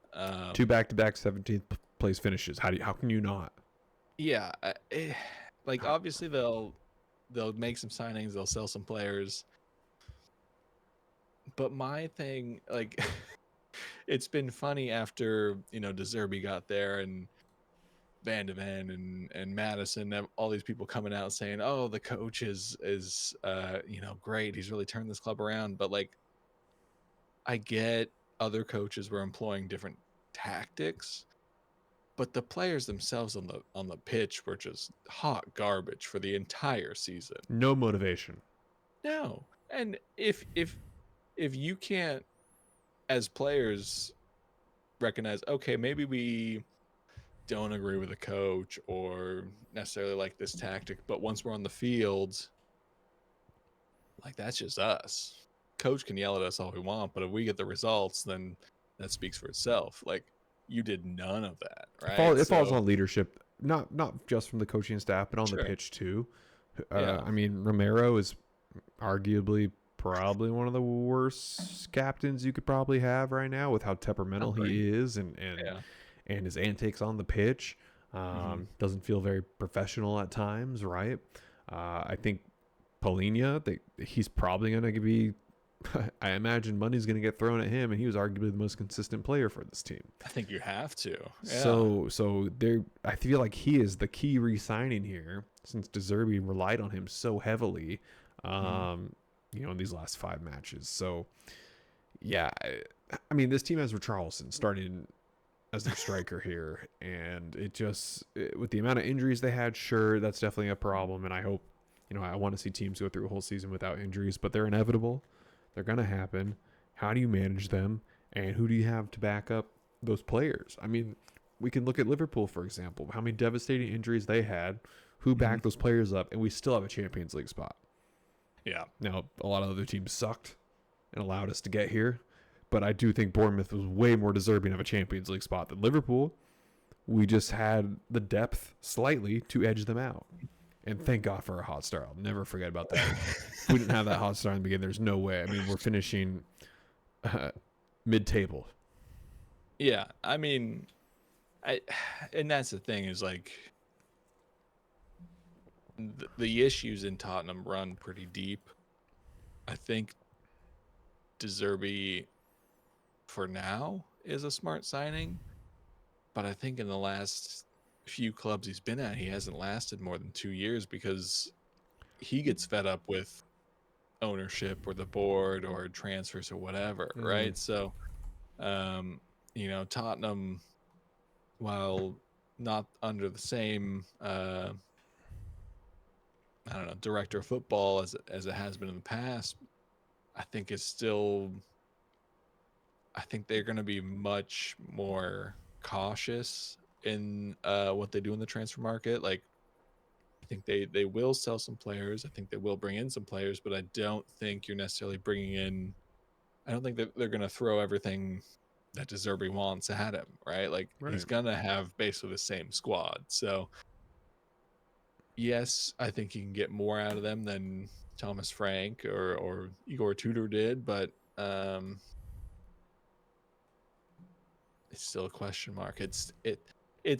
2 back-to-back 17th place finishes. How can you not? Yeah, like obviously they'll make some signings, they'll sell some players, but my thing, like it's been funny after, De Zerbi got there and Van de Ven and Madison, all these people coming out saying, "Oh, the coach is great. He's really turned this club around." But like, I get other coaches were employing different tactics, but the players themselves on the pitch were just hot garbage for the entire season. No motivation. No, and if you can't, as players, recognize, okay, maybe we don't agree with the coach or necessarily like this tactic, but once we're on the field, like, that's just us. Coach can yell at us all we want, but if we get the results, then that speaks for itself. Like, you did none of that, right? It falls on leadership, not just from the coaching staff, but on the Sure. pitch too. Yeah. I mean, Romero is arguably probably one of the worst captains you could probably have right now, with how temperamental he is and his antics on the pitch. Doesn't feel very professional at times, right? I think Polina, he's probably going to be, I imagine money's going to get thrown at him, and he was arguably the most consistent player for this team. I think you have to. Yeah. So there, I feel like he is the key re-signing here, since De Zerbi relied on him so heavily, in these last 5 matches. So yeah, I mean, this team has Richarlison starting as their striker here, and with the amount of injuries they had, sure, that's definitely a problem. And I hope, I want to see teams go through a whole season without injuries, but they're inevitable. They're going to happen. How do you manage them? And who do you have to back up those players? I mean, we can look at Liverpool, for example, how many devastating injuries they had, who backed those players up, and we still have a Champions League spot. Yeah. Now, a lot of other teams sucked and allowed us to get here, but I do think Bournemouth was way more deserving of a Champions League spot than Liverpool. We just had the depth slightly to edge them out. And thank God for a hot start. I'll never forget about that. If we didn't have that hot start in the beginning, there's no way. I mean, we're finishing mid-table. Yeah, I mean, and that's the thing, is like, the issues in Tottenham run pretty deep. I think De Zerbi, for now, is a smart signing, but I think in the last few clubs he's been at, he hasn't lasted more than 2 years, because he gets fed up with ownership or the board or transfers or whatever, right? So, Tottenham, while not under the same director of football as it has been in the past, I think they're going to be much more cautious in what they do in the transfer market. Like, I think they will sell some players. I think they will bring in some players, but I don't think you're necessarily bringing in. I don't think that they're going to throw everything that De Zerbi wants at him, right? Like, he's going to have basically the same squad. So, yes, I think he can get more out of them than Thomas Frank or Igor Tudor did, but it's still a question mark. It's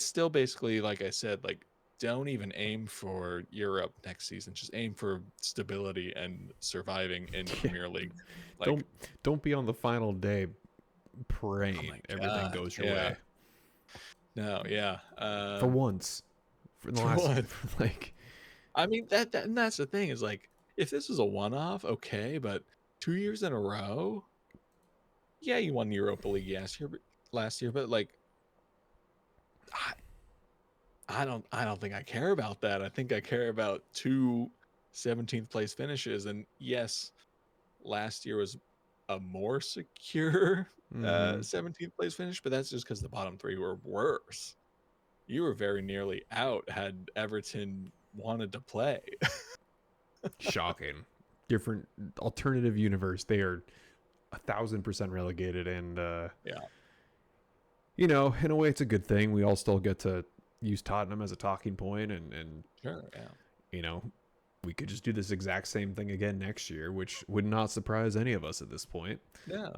still basically, like I said, like, don't even aim for Europe next season. Just aim for stability and surviving in the Premier League. Like, don't be on the final day praying everything goes your way. No, yeah. For once. For the last, like, I mean, and that's the thing, is like, if this was a one-off, okay, but 2 years in a row, yeah, you won Europa League last year, but like, I don't think I care about that. I think I care about 2 17th place finishes, and yes, last year was a more secure 17th place finish, but that's just because the bottom 3 were worse. You were very nearly out had Everton wanted to play. Shocking. Different alternative universe. They are 1,000% relegated, and in a way, it's a good thing. We all still get to use Tottenham as a talking point, and sure, yeah. We could just do this exact same thing again next year, which would not surprise any of us at this point. Yeah.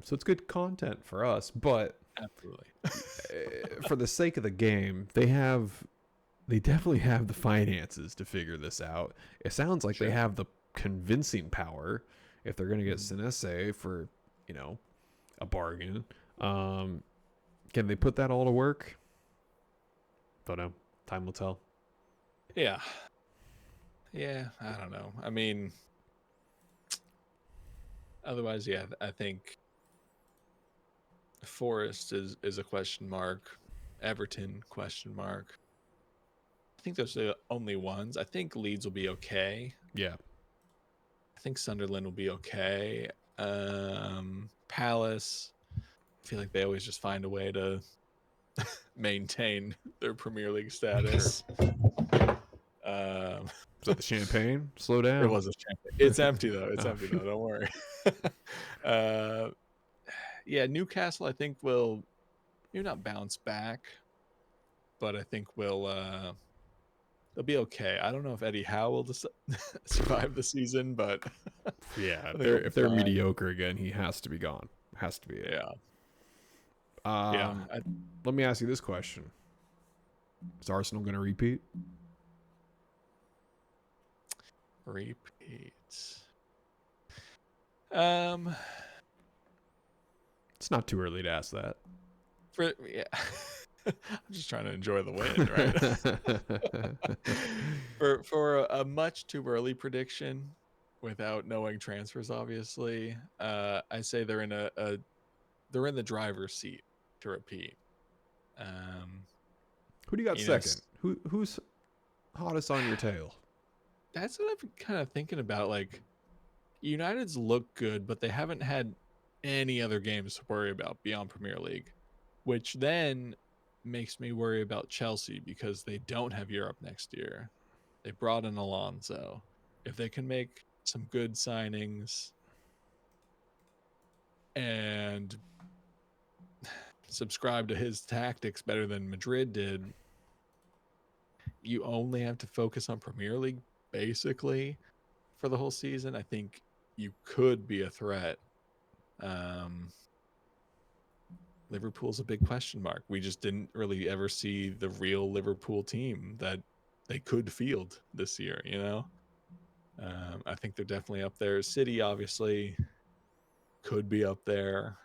So it's good content for us, but absolutely, for the sake of the game, they definitely have the finances to figure this out. It sounds like they have the convincing power if they're going to get Senese for, a bargain. Um, can they put that all to work? Don't know. Time will tell. Yeah. Yeah, I don't know. I mean, otherwise, yeah, I think Forest is a question mark. Everton question mark. I think those are the only ones. I think Leeds will be okay. Yeah. I think Sunderland will be okay. Palace, I feel like they always just find a way to maintain their Premier League status. Um, Is that the champagne? Slow it down. was a champagne. It's empty though. It's Oh, empty phew. though. Don't worry. uh, yeah, Newcastle, I think will maybe not bounce back, but I think they'll be okay. I don't know if Eddie Howe will survive the season, but Yeah. I If think they're he'll be if they're fine. mediocre again, he has to be gone. Has to be it. Yeah, yeah. Um, let me ask you this question: is Arsenal going to repeat? Repeats. Um, It's not too early to ask that. for yeah, I'm just trying to enjoy the win, right? For a much too early prediction, without knowing transfers, obviously, I say they're in they're in the driver's seat to repeat. Um, Who do you got you know, second? Who's hottest on your tail? that's what I've kind of thinking about. Like, United's look good, but they haven't had any other games to worry about beyond Premier League, which then makes me worry about Chelsea because they don't have Europe next year. They brought in Alonso. If they can make some good signings and subscribe to his tactics better than Madrid did, you only have to focus on Premier League basically for the whole season. I think you could be a threat. Um, Liverpool's a big question mark. We just didn't really ever see the real Liverpool team that they could field this year, you know? I think they're definitely up there. City obviously could be up there.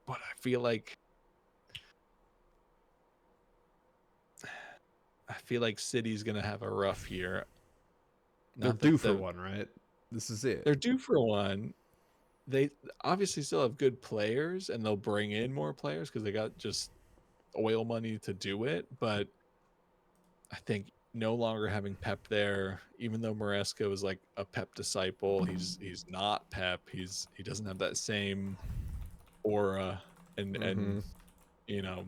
But I feel like City's gonna have a rough year. They're Not due that for one, right? This is it. they're due for one. They obviously still have good players and they'll bring in more players because they got just oil money to do it. But I think no longer having Pep there, even though Maresca was like a Pep disciple, he's not Pep. He doesn't have that same aura and Mm-hmm. you know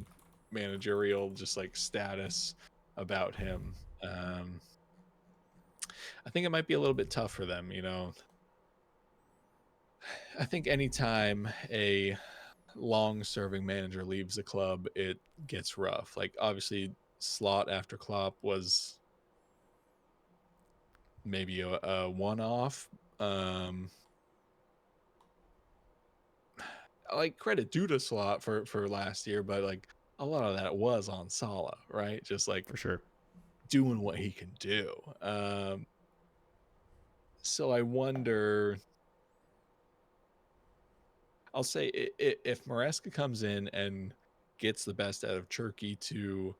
managerial just like status about him. I think it might be a little bit tough for them. I think anytime a long-serving manager leaves the club, it gets rough. Like obviously, Slot after Klopp was maybe a one-off. Um, like credit due to Slot for last year, but like a lot of that was on Salah, right? Just like For sure. doing what he can do. So I wonder. I'll say if Maresca comes in and gets the best out of Turkey to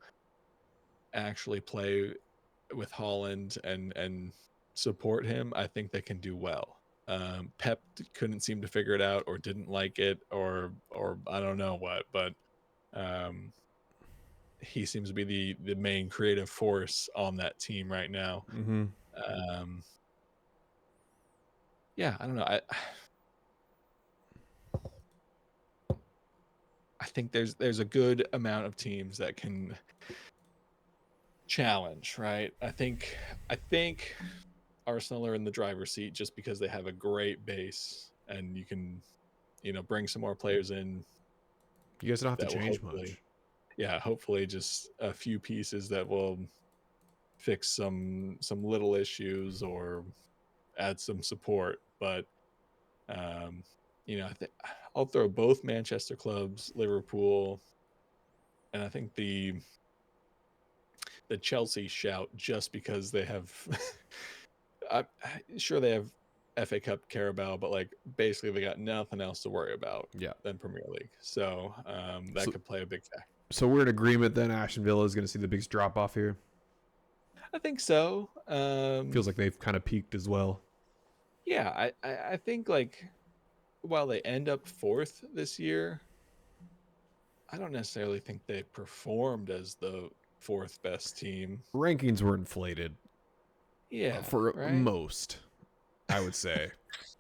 actually play with Holland and support him, I think they can do well. Pep couldn't seem to figure it out or didn't like it or I don't know what, but um, he seems to be the main creative force on that team right now. Mm-hmm. Um, yeah, I don't know. I think there's a good amount of teams that can challenge, right? I think Arsenal are in the driver's seat just because they have a great base and you can, bring some more players in You guys don't have to that will change hopefully, much. yeah, hopefully just a few pieces that will fix some little issues or add some support. But um, I think I'll throw both Manchester clubs, Liverpool, and I think the Chelsea shout just because they have. I'm sure they have FA Cup, Carabao, but like basically they got nothing else to worry about Yeah. than Premier League. So that So, could play a big factor. so we're in agreement then. Aston Villa is going to see the biggest drop off here. I think so. Feels like they've kind of peaked as well. Yeah, I think like while they end up fourth this year, I don't necessarily think they performed as the fourth best team. Rankings were inflated Yeah, for right. most, I would say.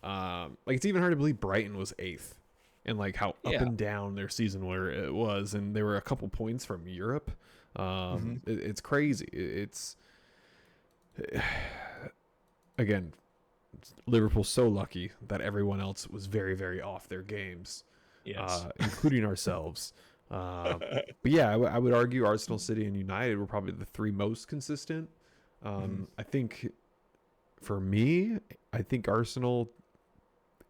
Like it's even hard to believe Brighton was 8th, and like how up Yeah. and down their season where it was, and they were a couple points from Europe. Hmm. It's crazy. It's again, Liverpool's so lucky that everyone else was very, very off their games, Yes. including ourselves. But yeah, I would argue Arsenal, City, and United were probably the 3 most consistent. Mhm. I think for me, I think Arsenal.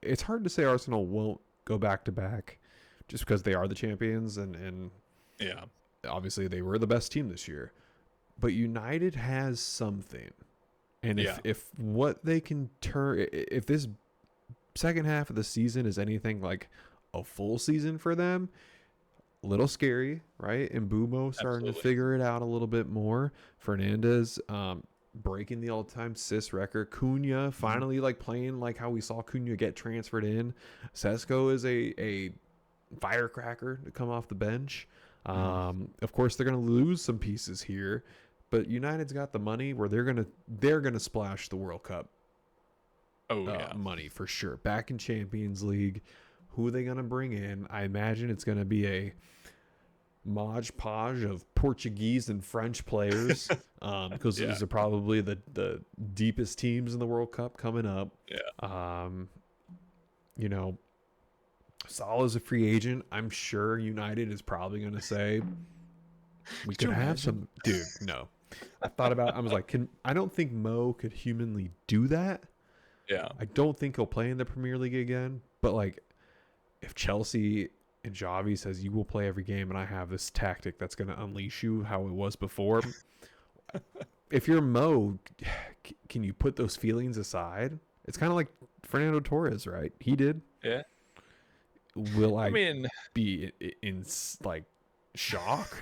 It's hard to say Arsenal won't go back to back, just because they are the champions, and Yeah. obviously they were the best team this year. But United has something, and Yeah. if what they can turn, if this second half of the season is anything like a full season for them, a little scary, right? And Bumo starting to Absolutely. figure it out a little bit more. Fernandez breaking the all-time assist record. Cunha Mhm. finally like playing like how we saw Cunha get transferred in. Sesko is a firecracker to come off the bench. Mhm. Of course, they're going to lose some pieces here, but United's got the money where they're gonna splash the World Cup Oh yeah. money for sure. Back in Champions League, who are they gonna bring in? I imagine it's gonna be a modge podge of Portuguese and French players, because Yeah. those are probably the deepest teams in the World Cup coming up. Yeah. Um, you know, Salah's a free agent. I'm sure United is probably gonna say we Could you could have imagine? some. Dude, no. I was like, I don't think Mo could humanly do that. Yeah. I don't think he'll play in the Premier League again. But like, if Chelsea and Xavi says you will play every game, and I have this tactic that's going to unleash you how it was before, if you're Mo, can you put those feelings aside? It's kind of like Fernando Torres, right? He did. Yeah. Will I I mean, be in like shock?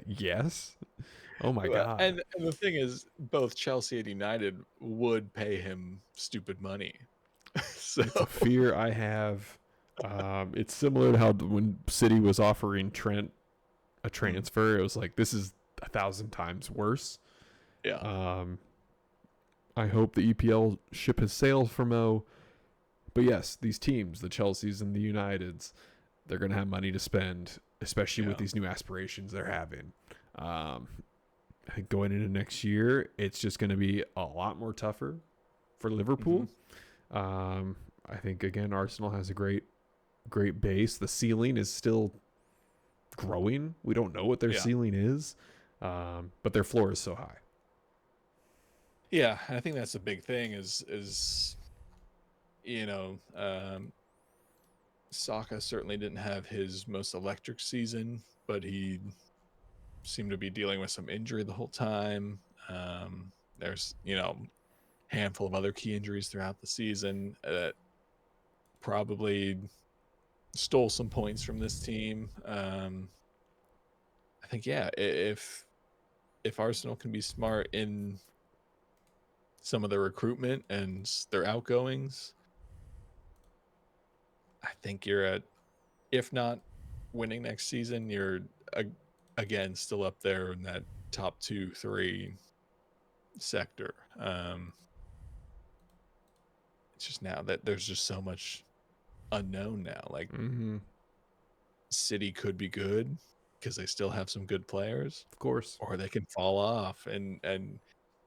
Yes. Oh my god. and the thing is, both Chelsea and United would pay him stupid money. So It's a fear I have. It's similar to how when City was offering Trent a mm, transfer, it was like this is 1,000 times worse. yeah. Um, I hope the EPL ship has sailed for Mo. But yes, these teams, the Chelseas and the Uniteds, they're going to have money to spend, especially with Yeah. these new aspirations they're having. I think going into next year, it's just going to be a lot more tougher for Hmm. Liverpool. I think again, Arsenal has a great base. The ceiling is still growing. We don't know what their Yeah. ceiling is, but their floor is so high. Yeah. I think that's a big thing is you know, Saka certainly didn't have his most electric season, but he seemed to be dealing with some injury the whole time. There's, handful of other key injuries throughout the season that probably stole some points from this team. I think yeah, if Arsenal can be smart in some of their recruitment and their outgoings, I think you're at, if not winning next season, you're again still up there in that top 2, 3 sector. It's just now that there's just so much unknown now. Like Mm-hmm. City could be good because they still have some good players, Of course. or they can fall off. And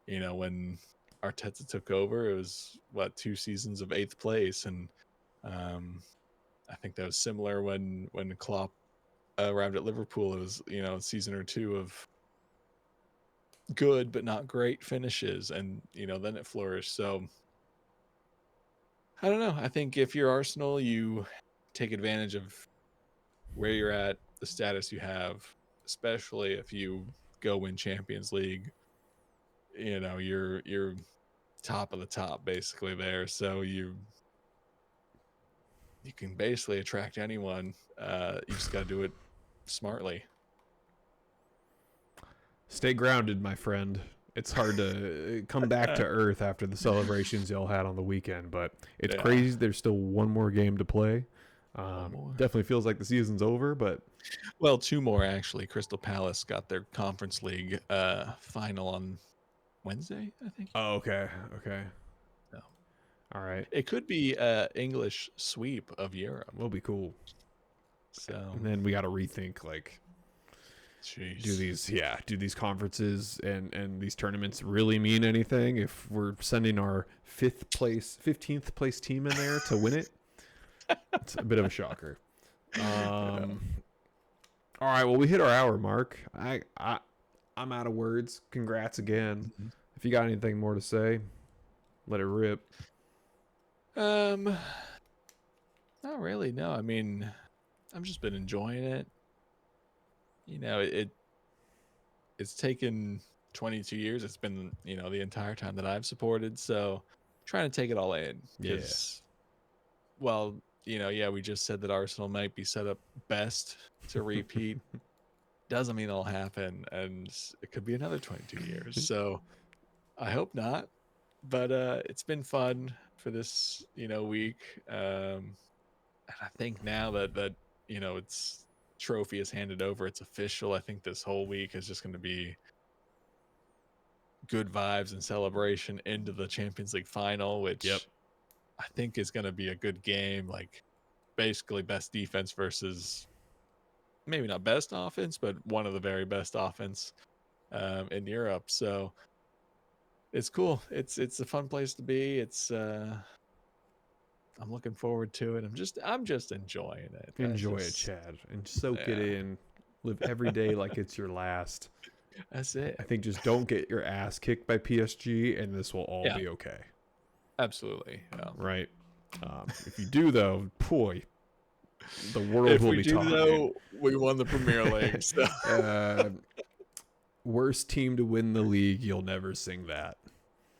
when Arteta took over, it was what 2 seasons of eighth place, and um, I think that was similar when Klopp arrived at Liverpool. It was a season or two of good but not great finishes, and then it flourished. So I don't know. I think if you're Arsenal, you take advantage of where you're at, the status you have, especially if you go win Champions League. You're top of the top basically there. So you can basically attract anyone. You just got to do it smartly. Stay grounded, my friend. It's hard to come back to earth after the celebrations y'all had on the weekend, but it's crazy. There's still one more game to play. Definitely feels like the season's over, but well, 2 more actually. Crystal Palace got their Conference League final on Wednesday, I think. oh, okay. No. All right. It could be English sweep of Europe. Will be cool. So And then we got to rethink, like, jeez. do these conferences and these tournaments really mean anything if we're sending our 15th place team in there to win it? It's a bit of a shocker. All right, well, we hit our hour mark. I'm out of words. Congrats again. Mhm. If you got anything more to say, let it rip. Not really. No, I mean, I've just been enjoying it. You know, it's taken 22 years. It's been, the entire time that I've supported. So trying to take it all in. Because, well, we just said that Arsenal might be set up best to repeat. Doesn't mean it'll happen. And it could be another 22 years. So I hope not. But it's been fun for this, week. And I think now that it's trophy is handed over, it's official. I think this whole week is just going to be good vibes and celebration into the Champions League final, which I think is going to be a good game. Like basically best defense versus maybe not best offense, but one of the very best offense in Europe. So it's cool. It's a fun place to be. I'm looking forward to it. I'm just enjoying it. Enjoy it, Chad, and soak it in. Live every day like it's your last. That's it. I think just don't get your ass kicked by PSG, and this will all be okay. Absolutely. Yeah. Right. If you do, though, boy, the world will be talking. Though, we won the Premier League. So. Worst team to win the league. You'll never sing that.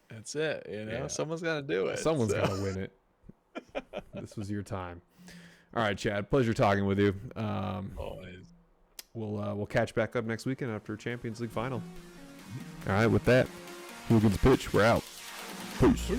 That's it. Someone's got to do it. Someone's got to win it. This was your time. All right, Chad. Pleasure talking with you. Always. We'll catch back up next weekend after Champions League final. All right, with that, Hooligans Pitch. We're out. Peace.